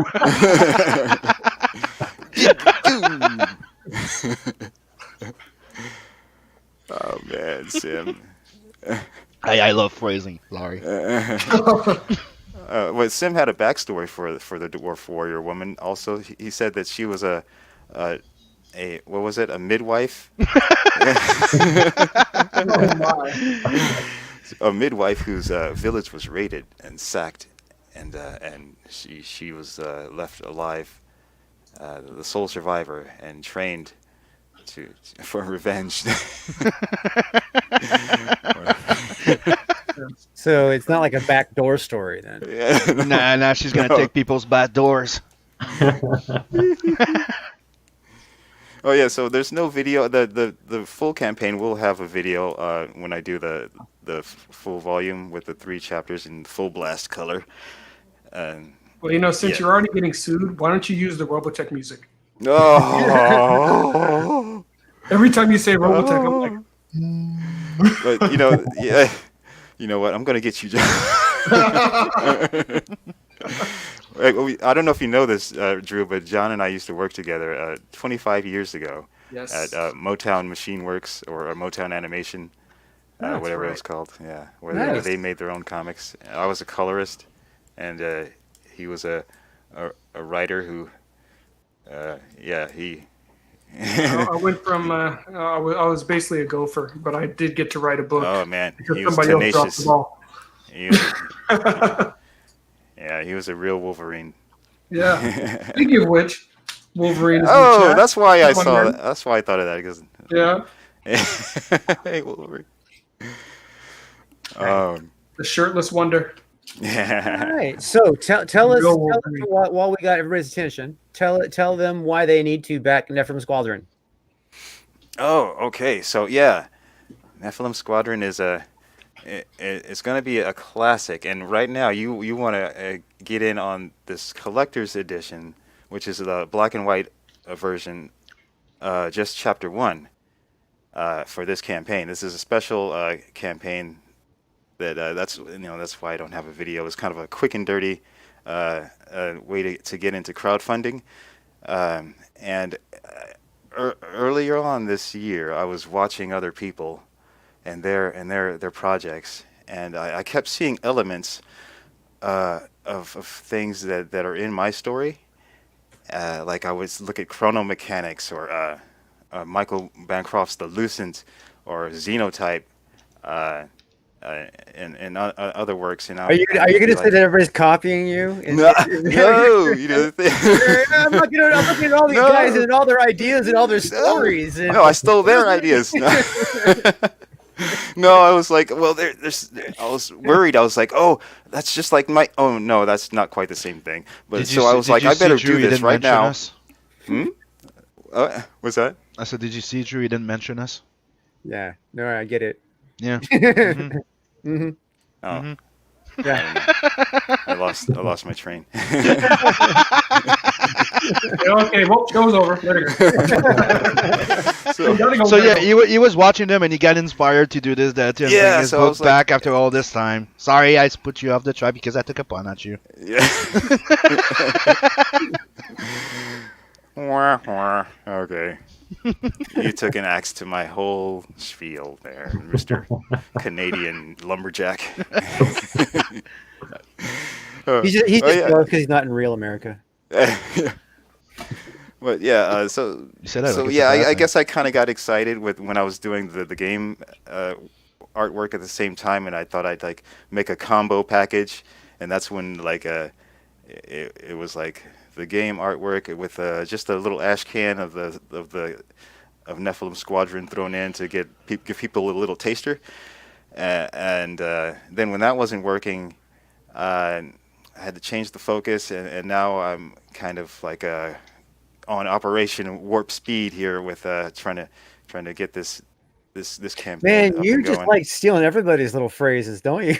Speaker 4: Oh man, Sim.
Speaker 3: I love phrasing, Laurie.
Speaker 4: Well, Sim had a backstory for the dwarf warrior woman. Also, he said that she was a what was it? A midwife.
Speaker 2: Oh my.
Speaker 4: A midwife whose village was raided and sacked, and she was left alive, the sole survivor, and trained for revenge.
Speaker 1: So it's not like a backdoor story then.
Speaker 4: Yeah.
Speaker 3: Nah, she's gonna
Speaker 4: No.
Speaker 3: take people's back doors.
Speaker 4: Oh yeah, so there's no video. The full campaign will have a video when I do the full volume with the 3 chapters in full blast color.
Speaker 2: Well, since you're already getting sued, why don't you use the Robotech music?
Speaker 4: Oh.
Speaker 2: Every time you say Robotech, I'm like,
Speaker 4: But yeah, you know what? I'm gonna get you, John. I don't know if you know this, Drew, but John and I used to work together 25 years ago
Speaker 2: yes.
Speaker 4: at Motown Machine Works or Motown Animation,
Speaker 1: That's
Speaker 4: whatever it
Speaker 2: right.
Speaker 4: was called. Yeah, where
Speaker 1: Nice.
Speaker 4: they made their own comics. I was a colorist, and he was a writer who, he.
Speaker 2: I went from I was basically a gopher, but I did get to write a book
Speaker 4: Oh man,
Speaker 2: because
Speaker 4: he was
Speaker 2: somebody else dropped the
Speaker 4: tenacious.
Speaker 2: ball.
Speaker 4: He was, yeah, he was a real Wolverine.
Speaker 2: Yeah. Speaking of which, Wolverine is in the
Speaker 4: Oh,
Speaker 2: chat.
Speaker 4: that's why I
Speaker 2: Come on,
Speaker 4: saw
Speaker 2: man.
Speaker 4: that. That's why I thought of that because.
Speaker 2: Yeah.
Speaker 4: Hey, Wolverine. Um,
Speaker 2: The shirtless wonder.
Speaker 1: All
Speaker 4: yeah.
Speaker 1: right. So tell us
Speaker 2: Real Wolverine.
Speaker 1: while we got everybody's attention. Tell them why they need to back Nephilim Squadron.
Speaker 4: Oh, okay. So yeah, Nephilim Squadron is it's going to be a classic, and right now you want to get in on this collector's edition, which is the black and white version, just chapter 1 for this campaign. This is a special campaign that's why I don't have a video. It's kind of a quick and dirty way to get into crowdfunding. And earlier on this year, I was watching other people and their projects, and I kept seeing elements of things that are in my story. Like I would look at Chrono Mechanics or Michael Bancroft's The Lucent or Xenotype. And other works,
Speaker 1: Are you going to say that everybody's copying you?
Speaker 4: No, the thing.
Speaker 1: I'm looking at all these
Speaker 4: No.
Speaker 1: guys and all their ideas and all their stories. And
Speaker 4: No, I stole their ideas. No, I was like, well, I was worried. I was like, oh, that's just like my. Oh no, that's not quite the same thing. But I was like, I better do this right now. What's that?
Speaker 3: I said, did you see Drew? He didn't mention us.
Speaker 1: Yeah, no, I get it.
Speaker 3: Yeah.
Speaker 1: hmm
Speaker 4: Oh,
Speaker 3: Mhm.
Speaker 1: Yeah.
Speaker 4: I lost my train.
Speaker 2: Okay, well, show's over. Later.
Speaker 4: So,
Speaker 2: Gotta go,
Speaker 3: So
Speaker 2: gotta
Speaker 3: yeah,
Speaker 2: go.
Speaker 3: he was watching them and he got inspired to do this, that, and
Speaker 4: Yeah,
Speaker 3: bring his
Speaker 4: so I
Speaker 3: book
Speaker 4: was like-
Speaker 3: back after all this time. Sorry, I put you off the track because I took a pun at you.
Speaker 4: yeah. Wah, wah. Okay. You took an axe to my whole spiel there, Mr. Canadian lumberjack.
Speaker 1: He's just
Speaker 4: yeah.
Speaker 1: because he's not in real America.
Speaker 4: But yeah, so
Speaker 3: You said that.
Speaker 4: so
Speaker 3: like it's a
Speaker 4: yeah,
Speaker 3: bad
Speaker 4: I
Speaker 3: thing.
Speaker 4: guess I kind of got excited when I was doing the game artwork at the same time, and I thought I'd like make a combo package, and that's when like it was like the game artwork with just a little ash can of Nephilim Squadron thrown in to give people a little taster, and then when that wasn't working, I had to change the focus, and now I'm kind of like on Operation Warp Speed here with trying to get this campaign.
Speaker 1: Man,
Speaker 4: up
Speaker 1: you
Speaker 4: and
Speaker 1: just
Speaker 4: going.
Speaker 1: like stealing everybody's little phrases, don't you?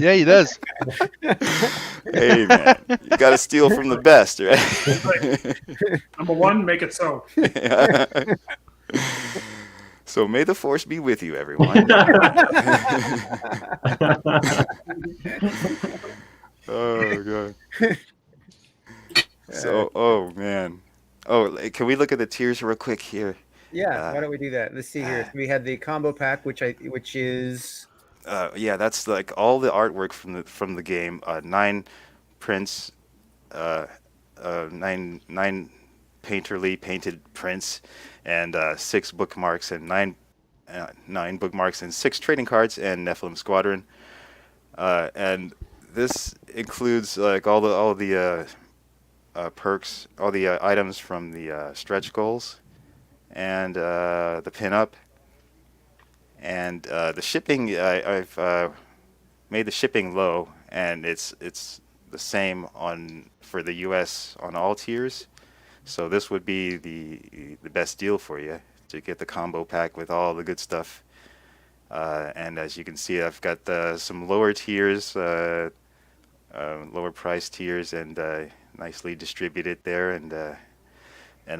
Speaker 3: Yeah, he does.
Speaker 4: Hey man, you got to steal from the best, right?
Speaker 2: Number 1, make it so.
Speaker 4: So may the force be with you, everyone. Oh god. So, oh man. Oh, can we look at the tiers real quick here?
Speaker 1: Yeah,
Speaker 4: Uh,
Speaker 1: why don't we do that? Let's see here. So we had the combo pack, which is
Speaker 4: yeah, that's like all the artwork from the game. 9 prints, uh, nine painterly painted prints, and 6 bookmarks and nine bookmarks and 6 trading cards and Nephilim Squadron. And this includes like all the perks, all the items from the stretch goals and the pinup and the shipping. I've made the shipping low, and it's the same on for the U.S. on all tiers. So this would be the best deal for you to get the combo pack with all the good stuff. And as you can see, I've got some lower tiers, lower price tiers, and nicely distributed there. And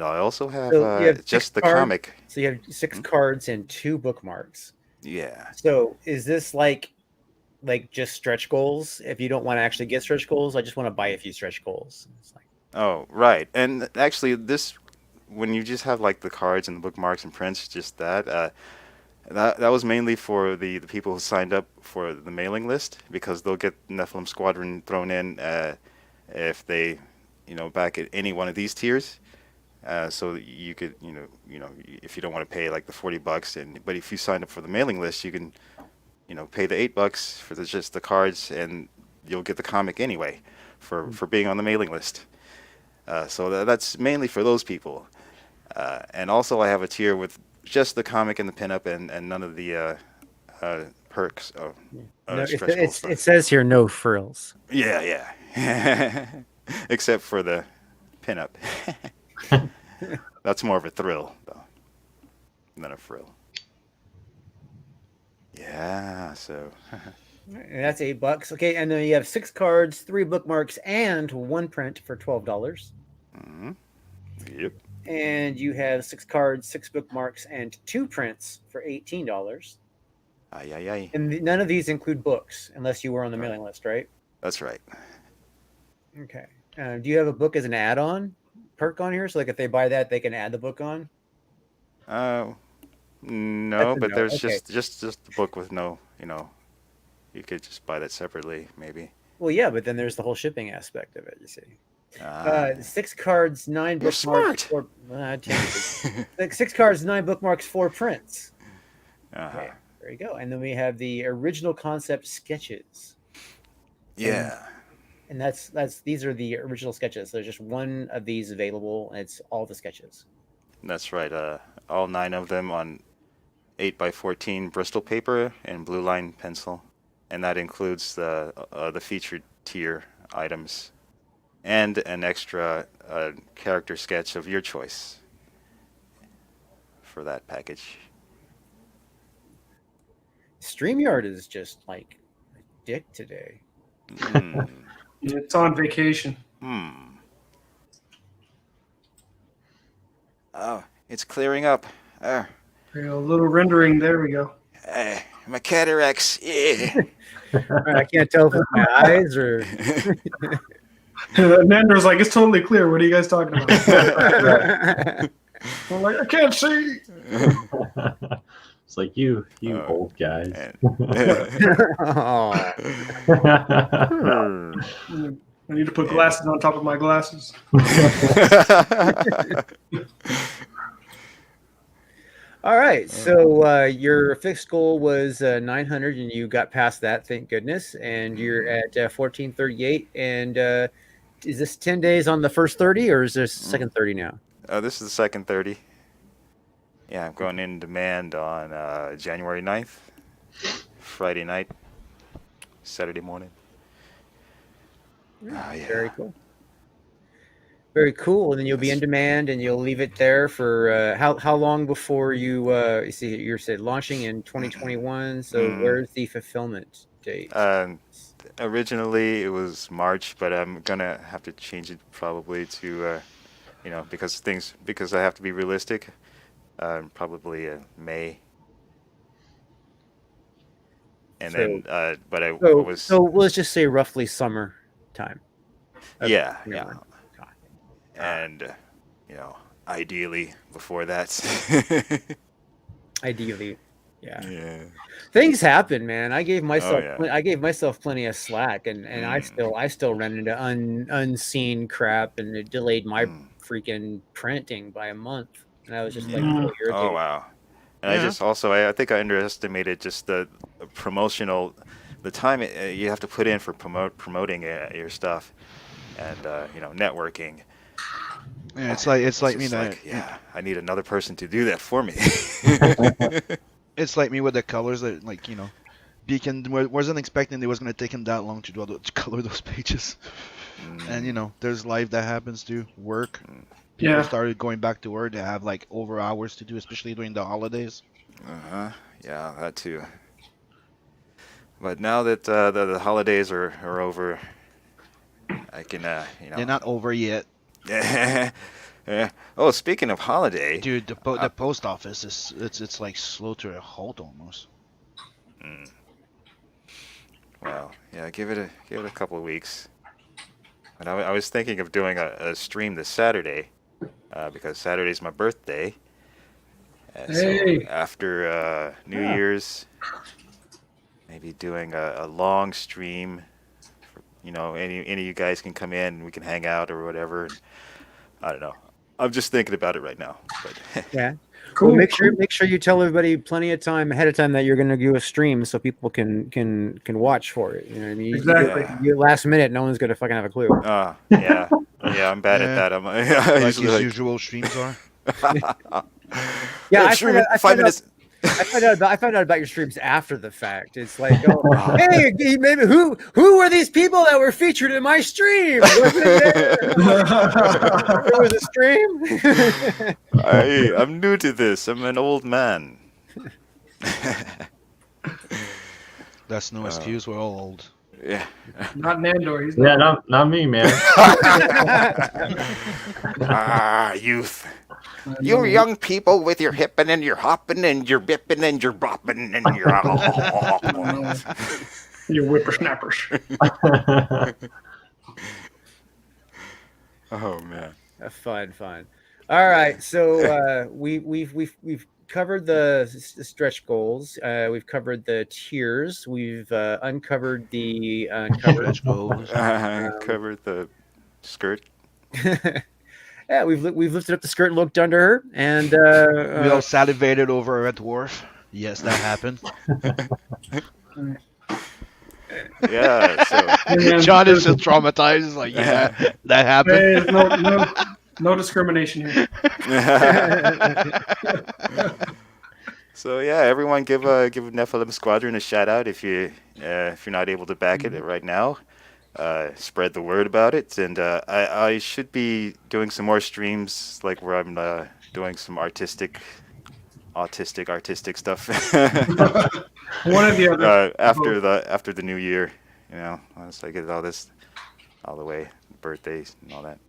Speaker 4: I also have
Speaker 1: so you have
Speaker 4: just the
Speaker 1: cards.
Speaker 4: comic.
Speaker 1: So you have 6
Speaker 4: Hmm?
Speaker 1: cards and 2 bookmarks.
Speaker 4: Yeah.
Speaker 1: So is this like just stretch goals? If you don't want to actually get stretch goals, I just want to buy a few stretch goals. It's like,
Speaker 4: Oh, right. And actually, when you just have like the cards and the bookmarks and prints, just that was mainly for the people who signed up for the mailing list because they'll get Nephilim Squadron thrown in if they, back at any one of these tiers. So that you could, if you don't want to pay like the $40, but if you sign up for the mailing list, you can, pay the $8 for just the cards, and you'll get the comic anyway for being on the mailing list. So that's mainly for those people. And also, I have a tier with just the comic and the pinup, and none of the perks.
Speaker 1: no,
Speaker 4: Stretch goal stuff.
Speaker 1: it says here no frills.
Speaker 4: Yeah. Except for the pinup. That's more of a thrill, though, than a frill. Yeah, so.
Speaker 1: And that's $8. Okay, and then you have 6 cards, 3 bookmarks, and 1 print for $12.
Speaker 4: Mm-hmm. Yep.
Speaker 1: And you have 6 cards, 6 bookmarks, and 2 prints for $18.
Speaker 4: Aye.
Speaker 1: And none of these include books, unless you were on the mailing list, right?
Speaker 4: That's right.
Speaker 1: Okay. Do you have a book as an add-on perk on here? So, like, if they buy that, they can add the book on.
Speaker 4: No,
Speaker 1: That's a
Speaker 4: but
Speaker 1: no.
Speaker 4: there's
Speaker 1: Okay.
Speaker 4: just the book with no, you could just buy that separately, maybe.
Speaker 1: Well, yeah, but then there's the whole shipping aspect of it. You see, 6 cards, 9
Speaker 4: You're
Speaker 1: bookmarks,
Speaker 4: smart.
Speaker 1: 6 cards, 9 bookmarks, 4 prints.
Speaker 4: Uh-huh.
Speaker 1: Okay, there you go. And then we have the original concept sketches.
Speaker 4: Yeah.
Speaker 1: And these are the original sketches. There's just one of these available, and it's all the sketches.
Speaker 4: That's right. All 9 of them on 8x14 Bristol paper and blue line pencil, and that includes the featured tier items and an extra character sketch of your choice for that package.
Speaker 1: StreamYard is just like a dick today.
Speaker 2: It's on vacation.
Speaker 4: Oh, it's clearing up.
Speaker 2: A little rendering. There we go.
Speaker 4: My cataracts. Yeah.
Speaker 1: I can't tell if it's my eyes or.
Speaker 2: Nando's like, it's totally clear. What are you guys talking about? I'm like, I can't see.
Speaker 5: It's like you old guys.
Speaker 1: Oh.
Speaker 2: I need to put glasses on top of my glasses.
Speaker 1: All right, so your fixed goal was 900, and you got past that, thank goodness. And you're at 1438. And is this 10 days on the first 30, or is this second 30 now?
Speaker 4: This is the second 30. Yeah, I'm going in demand on January 9th, Friday night, Saturday morning. Yeah.
Speaker 1: Very cool. Very cool. And then you'll be in demand, and you'll leave it there for how long before you see you said launching in 2021. So where's the fulfillment date?
Speaker 4: Originally it was March, but I'm gonna have to change it probably to because I have to be realistic. Probably May. And then but I was
Speaker 1: so let's just say roughly summer time.
Speaker 4: yeah.
Speaker 1: God.
Speaker 4: And ideally before that.
Speaker 1: Ideally, yeah.
Speaker 4: Yeah.
Speaker 1: Things happen, man. I gave
Speaker 4: yeah.
Speaker 1: myself plenty of slack, and I still ran into unseen crap, and it delayed my freaking printing by a month, and I was just like
Speaker 4: Yeah.
Speaker 1: really
Speaker 4: Oh
Speaker 1: irritated.
Speaker 4: wow. And I
Speaker 3: Yeah.
Speaker 4: just also I think I underestimated just the promotional, the time you have to put in for promoting your stuff, and networking.
Speaker 3: Yeah, it's like
Speaker 4: It's
Speaker 3: me
Speaker 4: just like, I need another person to do that for me.
Speaker 3: it's like me with the colors that Beacon wasn't expecting it was gonna take him that long to color those pages. And there's life that happens too. Work. People started going back to work. They have like over hours to do, especially during the holidays.
Speaker 4: Yeah, that too. But now that the holidays are over, I can
Speaker 3: They're not over yet.
Speaker 4: Yeah. Oh, speaking of holiday,
Speaker 3: Dude, the post office it's like slow to a halt almost.
Speaker 4: Well, yeah, give it a couple of weeks. But I was thinking of doing a stream this Saturday, because Saturday's my birthday. So after New Year's, maybe doing a long stream. Any of you guys can come in and we can hang out or whatever. And, I don't know. I'm just thinking about it right now. But
Speaker 1: Yeah.
Speaker 2: Cool.
Speaker 1: Well, make sure you tell everybody plenty of time ahead of time that you're going to do a stream so people can watch for it. You know what I mean?
Speaker 2: Exactly.
Speaker 1: You last minute, no one's going to fucking have a clue.
Speaker 4: Yeah, I'm bad at that. I'm
Speaker 3: Like his usual streams are.
Speaker 1: Yeah, I
Speaker 4: 5 minutes.
Speaker 1: found out about your streams after the fact. It's like, hey, maybe who were these people that were featured in my stream? There was a stream.
Speaker 4: I'm new to this. I'm an old man.
Speaker 3: That's no excuse. We're all old.
Speaker 4: Yeah.
Speaker 2: Not Nandor. He's
Speaker 5: not me, man.
Speaker 4: Youth. You young people with your hippin' and your hoppin' and your bippin' and your boppin' and your
Speaker 2: you whippersnappers.
Speaker 4: Oh man.
Speaker 1: Fun. All right, so we've covered the stretch goals. We've covered the tiers. We've uncovered the
Speaker 3: Stretch goals.
Speaker 4: Covered the skirt.
Speaker 1: Yeah, we've lifted up the skirt and looked under her, and
Speaker 3: we all salivated over a dwarf. Yes, that happened.
Speaker 4: Yeah. So
Speaker 3: John is still traumatized. He's like, yeah, that happened.
Speaker 2: Hey, no discrimination here.
Speaker 4: So yeah, everyone give NEPHILIM Squadron a shout out if you're not able to back it right now. Spread the word about it, and I should be doing some more streams, like where I'm doing some autistic stuff.
Speaker 2: One of the other
Speaker 4: after the new year, once I get all this all the way, birthdays and all that.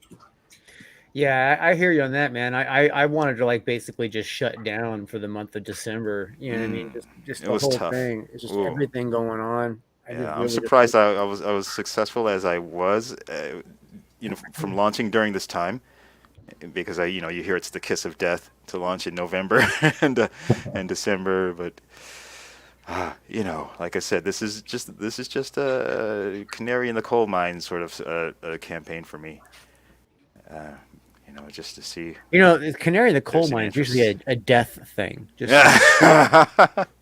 Speaker 1: Yeah, I hear you on that, man. I wanted to basically just shut down for the month of December. You know what I mean? Just the whole
Speaker 4: tough.
Speaker 1: thing. It's just everything going on.
Speaker 4: Yeah, I'm surprised I was successful as I was, from launching during this time, because you hear it's the kiss of death to launch in November and December, but like I said, this is just a canary in the coal mine sort of a campaign for me. Just to see.
Speaker 1: Canary in the coal mine is usually a death thing. Just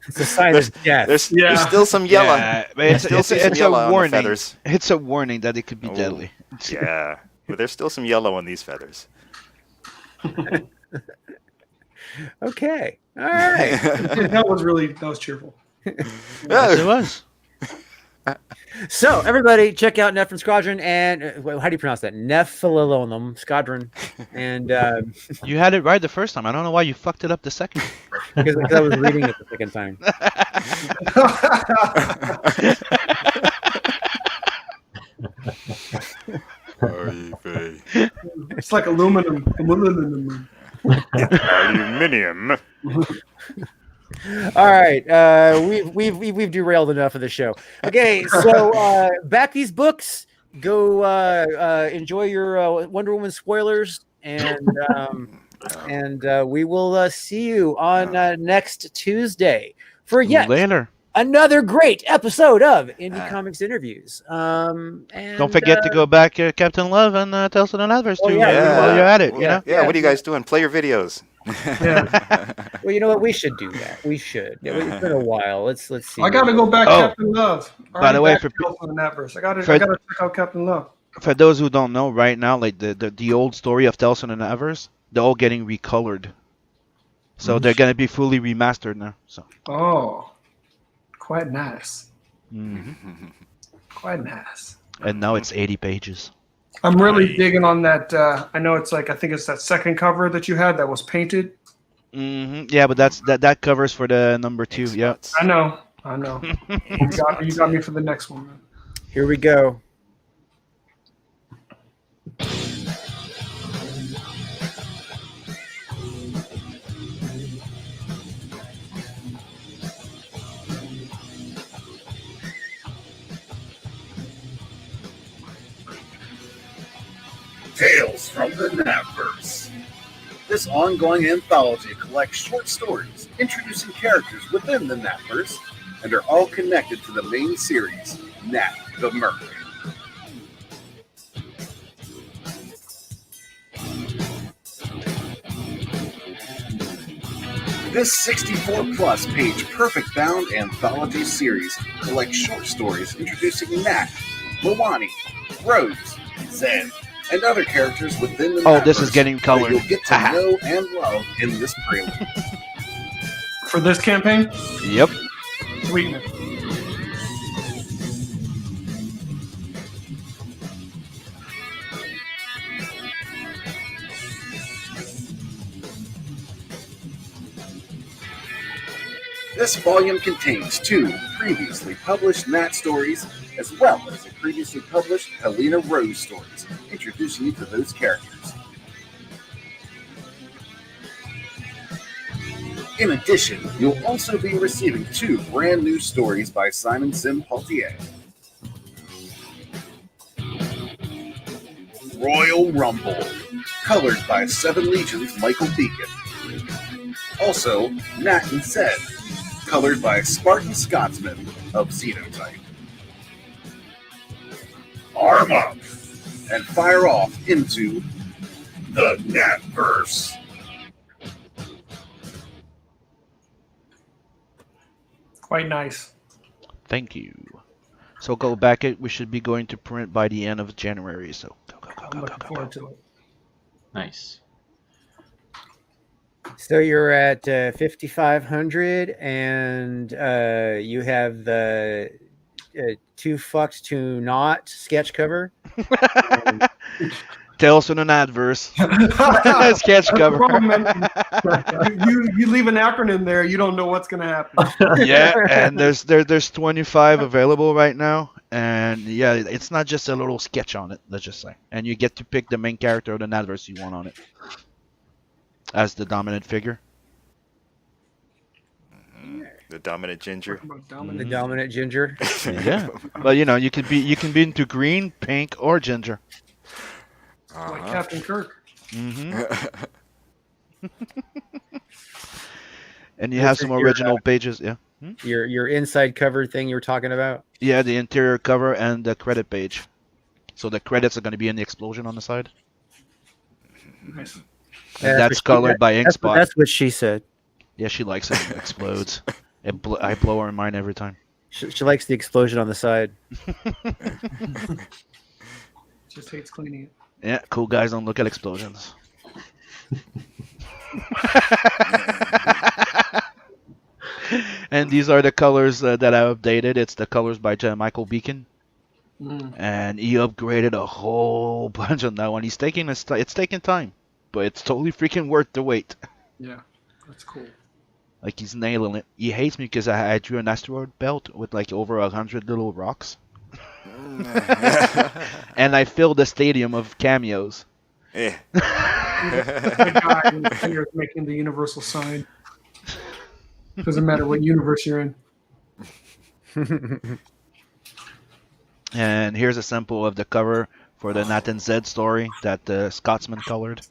Speaker 1: it's a sign of death.
Speaker 4: There's still some yellow.
Speaker 3: Yeah, but it's a warning. It's a warning that it could be deadly.
Speaker 4: Yeah, but there's still some yellow on these feathers.
Speaker 1: Okay. All right.
Speaker 2: That was cheerful.
Speaker 3: Yes, it was.
Speaker 1: So everybody, check out NEPHILIM Squadron, and how do you pronounce that? NEPHILIM Squadron, and
Speaker 3: you had it right the first time. I don't know why you fucked it up the second.
Speaker 1: Because I was reading it the second time.
Speaker 2: It's like aluminum.
Speaker 4: Aluminium.
Speaker 1: All right, we've derailed enough of the show. Okay, so back these books. Go enjoy your Wonder Woman spoilers, and we will see you on next Tuesday for yet
Speaker 3: Later.
Speaker 1: another great episode of Indie Comics Interviews. And
Speaker 3: Don't forget to go back, Captain Love, and Tales of the Nightmares too.
Speaker 1: yeah.
Speaker 3: While you're at it,
Speaker 4: Yeah, what are you guys doing? Play your videos.
Speaker 1: Well, you know what? We should do that. We should. It's been a while. Let's see.
Speaker 2: I got to go back, Captain Love.
Speaker 3: By the way,
Speaker 2: I got to check out Captain Love.
Speaker 3: For those who don't know, right now, like the old story of Tales of the Nightmares, they're all getting recolored, so they're gonna be fully remastered now. So.
Speaker 2: Oh, quite nice.
Speaker 3: Mm-hmm.
Speaker 2: Quite nice.
Speaker 3: And now it's 80 pages.
Speaker 2: I'm really digging on that. I know it's like I think it's that second cover that you had that was painted.
Speaker 3: Mm-hmm. Yeah, but that covers for the number 2. Yeah.
Speaker 2: I know. You got me for the next one, man.
Speaker 1: Here we go.
Speaker 7: Tales from the Napverse. This ongoing anthology collects short stories introducing characters within the Napverse and are all connected to the main series, Nat the Merc. This 64-plus page perfect bound anthology series collects short stories introducing Nat, Lawani, Rose, Zen, and other characters within the Napverse
Speaker 3: this is getting colored.
Speaker 7: that you'll get to know and love in this prelude.
Speaker 2: For this campaign?
Speaker 3: Yep.
Speaker 2: Sweet.
Speaker 7: This volume contains 2 previously published Nat stories, as well as the previously published Helena Rose stories, introducing you to those characters. In addition, you'll also be receiving 2 brand new stories by Simon Sim Paultier. Royal Rumble, colored by 7 Legions Michael Beacon. Also, Nat and Zed, colored by Spartan Scotsman of Xenotype. Arm up and fire off into the Natverse.
Speaker 2: Quite nice.
Speaker 3: Thank you. So go back it. We should be going to print by the end of January. So go.
Speaker 2: I'm looking forward to it.
Speaker 5: Nice.
Speaker 1: So you're at 5,500, and you have the Too Fucked to Not sketch cover.
Speaker 3: Tales from the Adverse. Sketch cover.
Speaker 2: You leave an acronym there, you don't know what's going to happen.
Speaker 3: Yeah, and there's 25 available right now, and yeah, it's not just a little sketch on it. Let's just say, and you get to pick the main character of the Adverse you want on it as the dominant figure.
Speaker 4: The dominant ginger.
Speaker 1: The dominant ginger.
Speaker 3: Yeah, but you know, you can be into green, pink, or ginger.
Speaker 2: Like Captain Kirk.
Speaker 3: Mm-hmm. And you have some original pages, yeah.
Speaker 1: Your inside cover thing you were talking about.
Speaker 3: Yeah, the interior cover and the credit page. So the credits are going to be in the explosion on the side.
Speaker 2: Nice.
Speaker 3: And that's colored by Inkspot.
Speaker 1: That's what she said.
Speaker 3: Yeah, she likes it. It explodes. I blow her mind every time.
Speaker 1: She likes the explosion on the side.
Speaker 2: Just hates cleaning it.
Speaker 3: Yeah, cool guys don't look at explosions. And these are the colors that I updated. It's the colors by Michael Beacon. And he upgraded a whole bunch on that one. It's taking time, but it's totally freaking worth the wait.
Speaker 2: Yeah, that's cool.
Speaker 3: Like, he's nailing it. He hates me because I drew an asteroid belt with like over 100 little rocks. And I filled the stadium of cameos.
Speaker 4: Yeah.
Speaker 2: The guy in the center making the universal sign. Doesn't matter what universe you're in.
Speaker 3: And here's a sample of the cover for the Nat and Zed story that the Scotsman colored.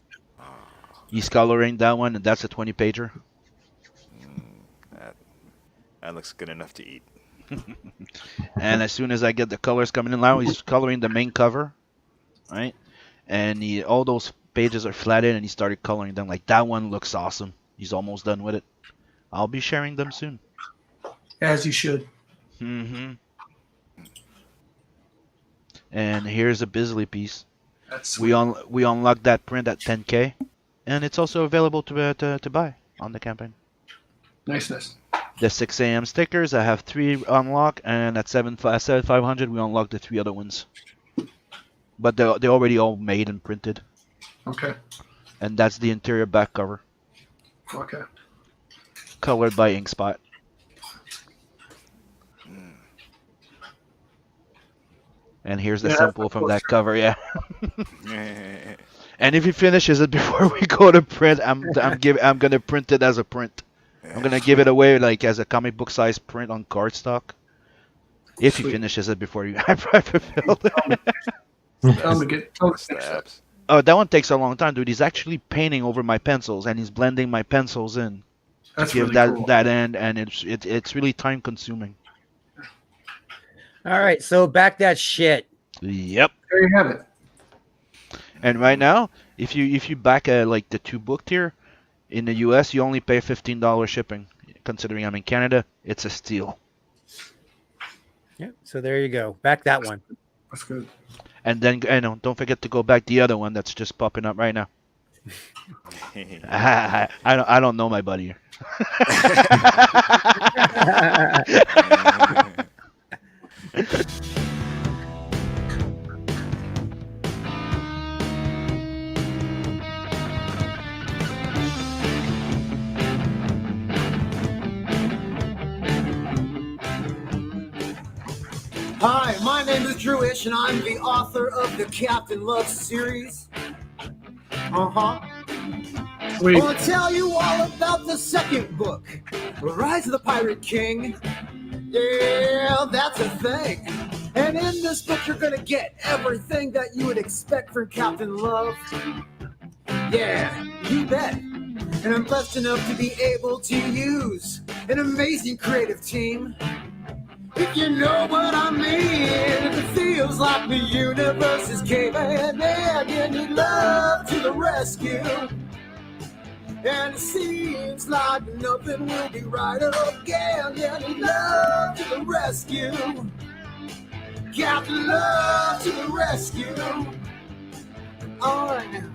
Speaker 3: He's coloring that one, and that's a 20-pager.
Speaker 4: That looks good enough to eat.
Speaker 3: And as soon as I get the colors coming in now, he's coloring the main cover, right? And all those pages are flattened, and he started coloring them. Like, that one looks awesome. He's almost done with it. I'll be sharing them soon.
Speaker 2: As you should.
Speaker 3: Mm-hmm. And here's a Bisley piece.
Speaker 2: That's sweet.
Speaker 3: We unlocked that print at 10K, and it's also available to buy on the campaign.
Speaker 2: Niceness.
Speaker 3: The 6 a.m. stickers, I have 3 unlocked, and at 7,500 we unlocked the 3 other ones. But they're already all made and printed.
Speaker 2: Okay.
Speaker 3: And that's the interior back cover.
Speaker 2: Okay.
Speaker 3: Colored by Inkspot. And here's the sample from that cover, yeah. And if he finishes it before we go to print, I'm gonna print it as a print. I'm gonna give it away like as a comic book size print on cardstock. If he finishes it before you have fulfilled it.
Speaker 2: Tell him to get
Speaker 4: Stabs.
Speaker 3: Oh, that one takes a long time, dude. He's actually painting over my pencils, and he's blending my pencils in to give
Speaker 2: really cool.
Speaker 3: that end, and it's really time consuming.
Speaker 1: All right, so back that shit.
Speaker 3: Yep.
Speaker 2: There you have it.
Speaker 3: And right now, if you back like the 2-book tier in the US, you only pay $15 shipping. Considering I'm in Canada, it's a steal.
Speaker 1: Yeah, so there you go. Back that one.
Speaker 2: That's good.
Speaker 3: And then don't forget to go back the other one that's just popping up right now. I don't know my buddy.
Speaker 8: Hi, my name is Drewish, and I'm the author of the Captain Love series.
Speaker 2: Sweet.
Speaker 8: I'll tell you all about the second book, Rise of the Pirate King. Yeah, that's a thing. And in this book, you're gonna get everything that you would expect from Captain Love. Yeah, you bet. And I'm blessed enough to be able to use an amazing creative team. If you know what I mean, if it feels like the universe is caving in and you need love to the rescue. And it seems like nothing will be right again. Yeah, you need love to the rescue. Got love to the rescue. All right now.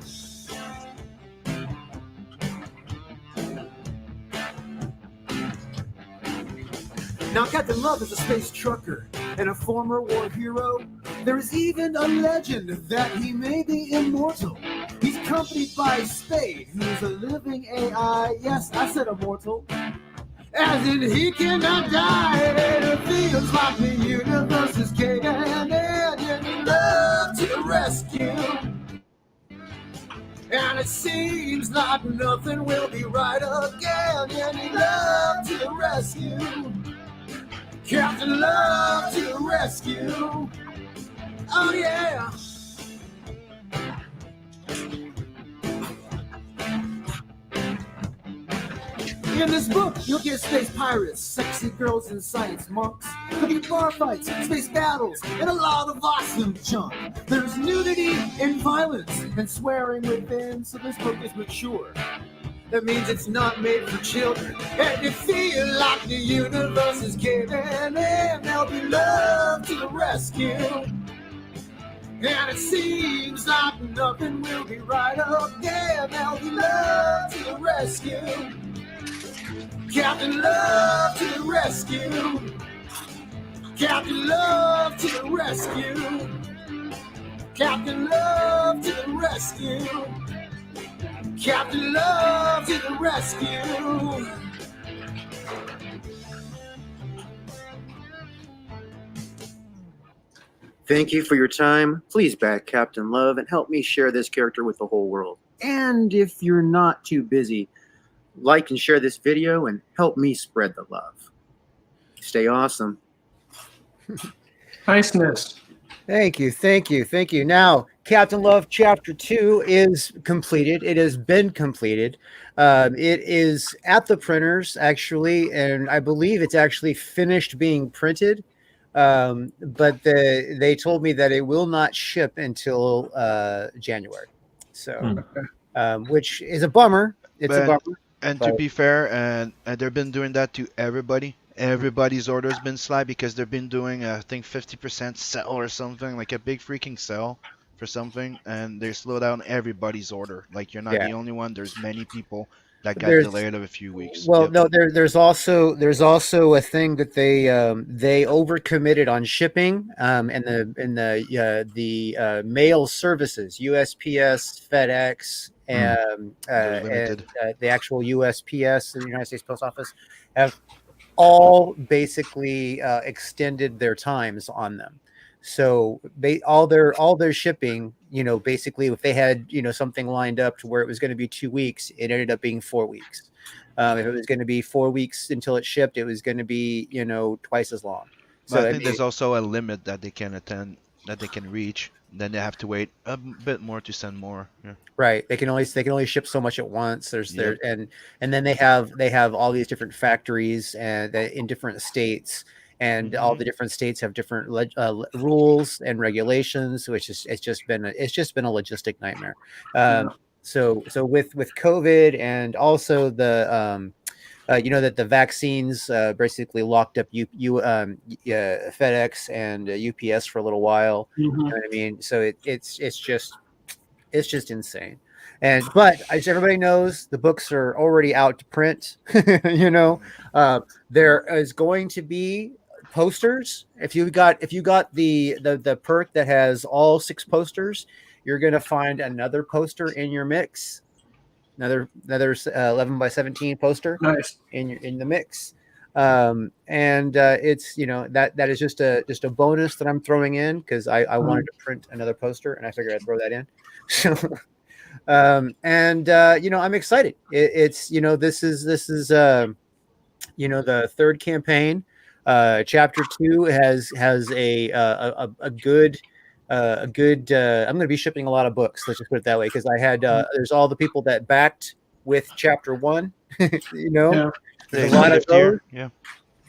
Speaker 8: Now, Captain Love is a space trucker and a former war hero. There is even a legend that he may be immortal. He's accompanied by Spade, who's a living AI. Yes, I said immortal. As in, he cannot die. And it feels like the universe is caving in and you need love to the rescue. And it seems like nothing will be right again. You need love to the rescue. Captain Love to the rescue. Oh yeah. In this book, you'll get space pirates, sexy girls and science monks. There'll be bar fights, space battles, and a lot of awesome junk. There's nudity and violence and swearing within, so this book is mature. That means it's not made for children. And you feel like the universe is caving in, there'll be love to the rescue. And it seems like nothing will be right again. There'll be love to the rescue. Captain Love to the rescue. Captain Love to the rescue. Captain Love to the rescue. Captain Love to the rescue.
Speaker 1: Thank you for your time. Please back Captain Love and help me share this character with the whole world. And if you're not too busy, like and share this video and help me spread the love. Stay awesome.
Speaker 2: Niceness.
Speaker 1: Thank you, thank you, thank you. Now, Captain Love Chapter 2 is completed. It has been completed. It is at the printers, actually, and I believe it's actually finished being printed. But they told me that it will not ship until January. So, which is a bummer. It's a
Speaker 3: But
Speaker 1: bummer.
Speaker 3: and to
Speaker 1: But
Speaker 3: be fair, and they've been doing that to everybody. Everybody's order's been slack because they've been doing I think 50% sell or something, like a big freaking sell for something, and they slow down everybody's order. Like you're not
Speaker 1: yeah,
Speaker 3: the only one. There's many people that got
Speaker 1: there's
Speaker 3: delayed of a few weeks.
Speaker 1: well,
Speaker 3: Yep.
Speaker 1: no, there's also a thing that they overcommitted on shipping and the mail services, USPS, FedEx,
Speaker 3: They're limited.
Speaker 1: and the actual USPS, the United States Post Office, have all basically extended their times on them. So all their shipping, basically, if they had something lined up to where it was going to be 2 weeks, it ended up being 4 weeks. If it was going to be 4 weeks until it shipped, it was going to be twice as long.
Speaker 3: But
Speaker 1: So
Speaker 3: I
Speaker 1: I
Speaker 3: think
Speaker 1: mean,
Speaker 3: there's also a limit that they can attend, that they can reach. Then they have to wait a bit more to send more. Yeah.
Speaker 1: right, they can only ship so much at once. There's
Speaker 3: Yep.
Speaker 1: there and then they have all these different factories and in different states, and all the different states have different rules and regulations, which is it's just been a logistic nightmare. So with COVID, and also that the vaccines basically locked up FedEx and UPS for a little while. You know what I mean? So it's just insane. But as everybody knows, the books are already out to print. There is going to be posters. If you got the perk that has all 6 posters, you're going to find another poster in your mix. Another 11 by 17 poster
Speaker 2: Nice.
Speaker 1: in the mix. And it's that is just a bonus that I'm throwing in because I wanted to print another poster, and I figured I'd throw that in. So I'm excited. This is the third campaign. Chapter 2 has a good I'm going to be shipping a lot of books. Let's just put it that way, because I had there's all the people that backed with Chapter 1.
Speaker 2: Yeah.
Speaker 1: There's a lot of those.
Speaker 3: Yeah.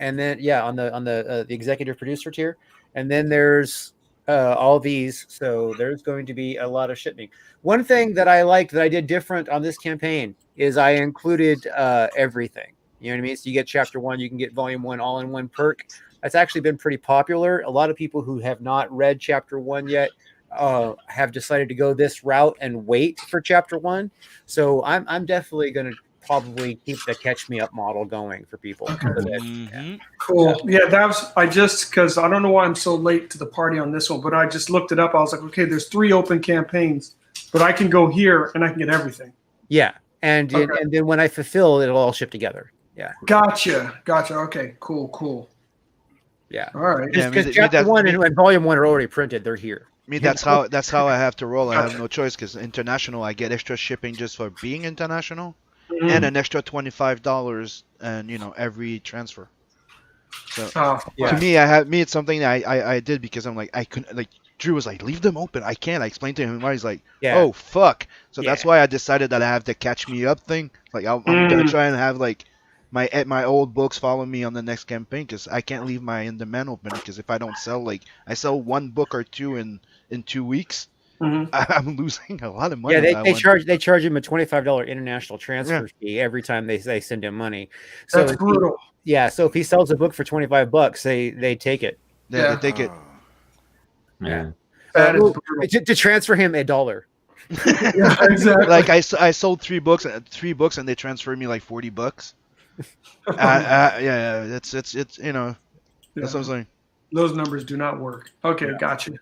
Speaker 1: And then on the executive producer tier, and then there's all these. So there's going to be a lot of shipping. One thing that I liked that I did different on this campaign is I included everything. You know what I mean? So you get Chapter 1, you can get Volume 1 all in one perk. That's actually been pretty popular. A lot of people who have not read Chapter 1 yet have decided to go this route and wait for Chapter 1. So I'm definitely going to probably keep the catch me up model going for people.
Speaker 2: Cool. Yeah, that was because I don't know why I'm so late to the party on this one, but I just looked it up. I was like, okay, there's 3 open campaigns, but I can go here and I can get everything.
Speaker 1: Yeah, and then when I fulfill, it'll all ship together. Yeah.
Speaker 2: Gotcha. Okay. Cool.
Speaker 1: Yeah.
Speaker 2: All right.
Speaker 1: Because Chapter 1 and Volume 1 are already printed. They're here.
Speaker 3: That's how I have to roll. I have no choice because international, I get extra shipping just for being international, and an extra $25 and every transfer. So to me, it's something that I did because I'm like I couldn't, like Drew was like, leave them open. I can't. I explained to him why. He's like, oh fuck. So that's why I decided that I have the catch me up thing. Like I'm gonna try and have like my old books follow me on the next campaign because I can't leave my in demand open, because if I don't sell, like I sell 1 book or 2 in 2 weeks, I'm losing a lot of money.
Speaker 1: Yeah, they charge him a $25 international transfer fee every time they send him money. So
Speaker 2: that's brutal.
Speaker 1: So if he sells a book for $25, they take it.
Speaker 3: Yeah, they take it.
Speaker 5: Man.
Speaker 2: That is brutal.
Speaker 1: To transfer him $1.
Speaker 2: Yeah, exactly.
Speaker 3: Like I sold 3 books and they transferred me like $40. Yeah, it's that's what I'm saying.
Speaker 2: Those numbers do not work. Okay, gotcha.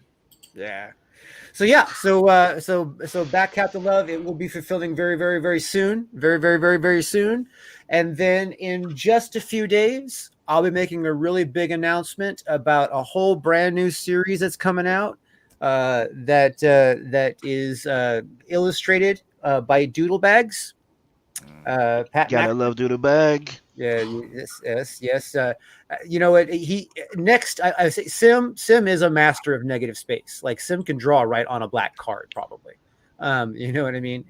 Speaker 1: Yeah. So back Captain Love, it will be fulfilling very, very, very soon. Very, very, very, very soon. And then in just a few days, I'll be making a really big announcement about a whole brand new series that's coming out that is illustrated by Doodle Bags.
Speaker 3: Gotta love Doodle Bag.
Speaker 1: Yeah, yes. You know what? He next. I say Sim is a master of negative space. Like Sim can draw right on a black card, probably. You know what I mean?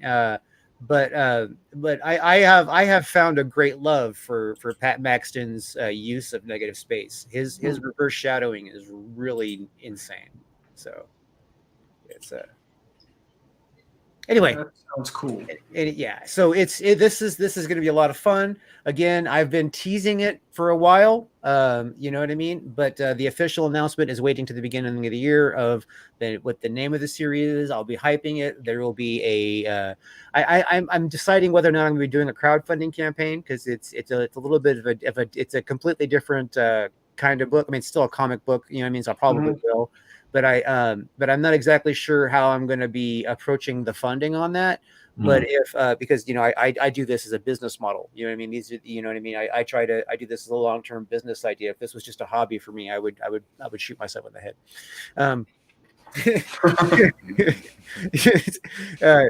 Speaker 1: But I have found a great love for Pat Maxton's use of negative space. His reverse shadowing is really insane. So it's anyway.
Speaker 2: That sounds cool.
Speaker 1: Yeah, so this is going to be a lot of fun. Again, I've been teasing it for a while. You know what I mean? But the official announcement is waiting to the beginning of the year of what the name of the series is. I'll be hyping it. There will be I'm deciding whether or not I'm going to be doing a crowdfunding campaign, because it's a little bit of it's a completely different kind of book. I mean, it's still a comic book. You know what I mean? So I probably will. But I'm not exactly sure how I'm going to be approaching the funding on that. But if because I do this as a business model, you know what I mean. These are, you know what I mean. I do this as a long-term business idea. If this was just a hobby for me, I would shoot myself in the head.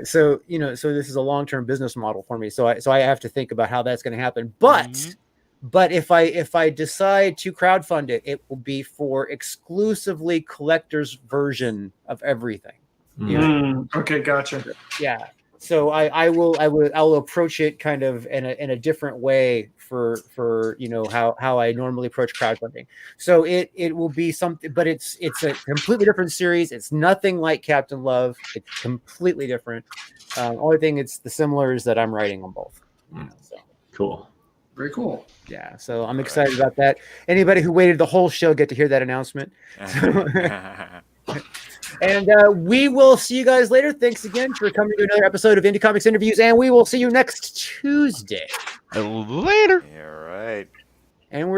Speaker 1: So so this is a long-term business model for me. So I have to think about how that's going to happen. But if I decide to crowdfund it, it will be for exclusively collector's version of everything. You know?
Speaker 2: Okay, gotcha.
Speaker 1: Yeah. So I'll approach it kind of in a different way for how I normally approach crowdfunding. So it will be something, but it's a completely different series. It's nothing like Captain Love. It's completely different. Only thing it's the similar is that I'm writing on both. So.
Speaker 5: Cool.
Speaker 2: Very cool.
Speaker 1: Yeah, so I'm excited about that. Anybody who waited the whole show get to hear that announcement. And we will see you guys later. Thanks again for coming to another episode of Indie Comics Interviews, and we will see you next Tuesday.
Speaker 3: Later.
Speaker 4: Yeah, right.
Speaker 1: And we're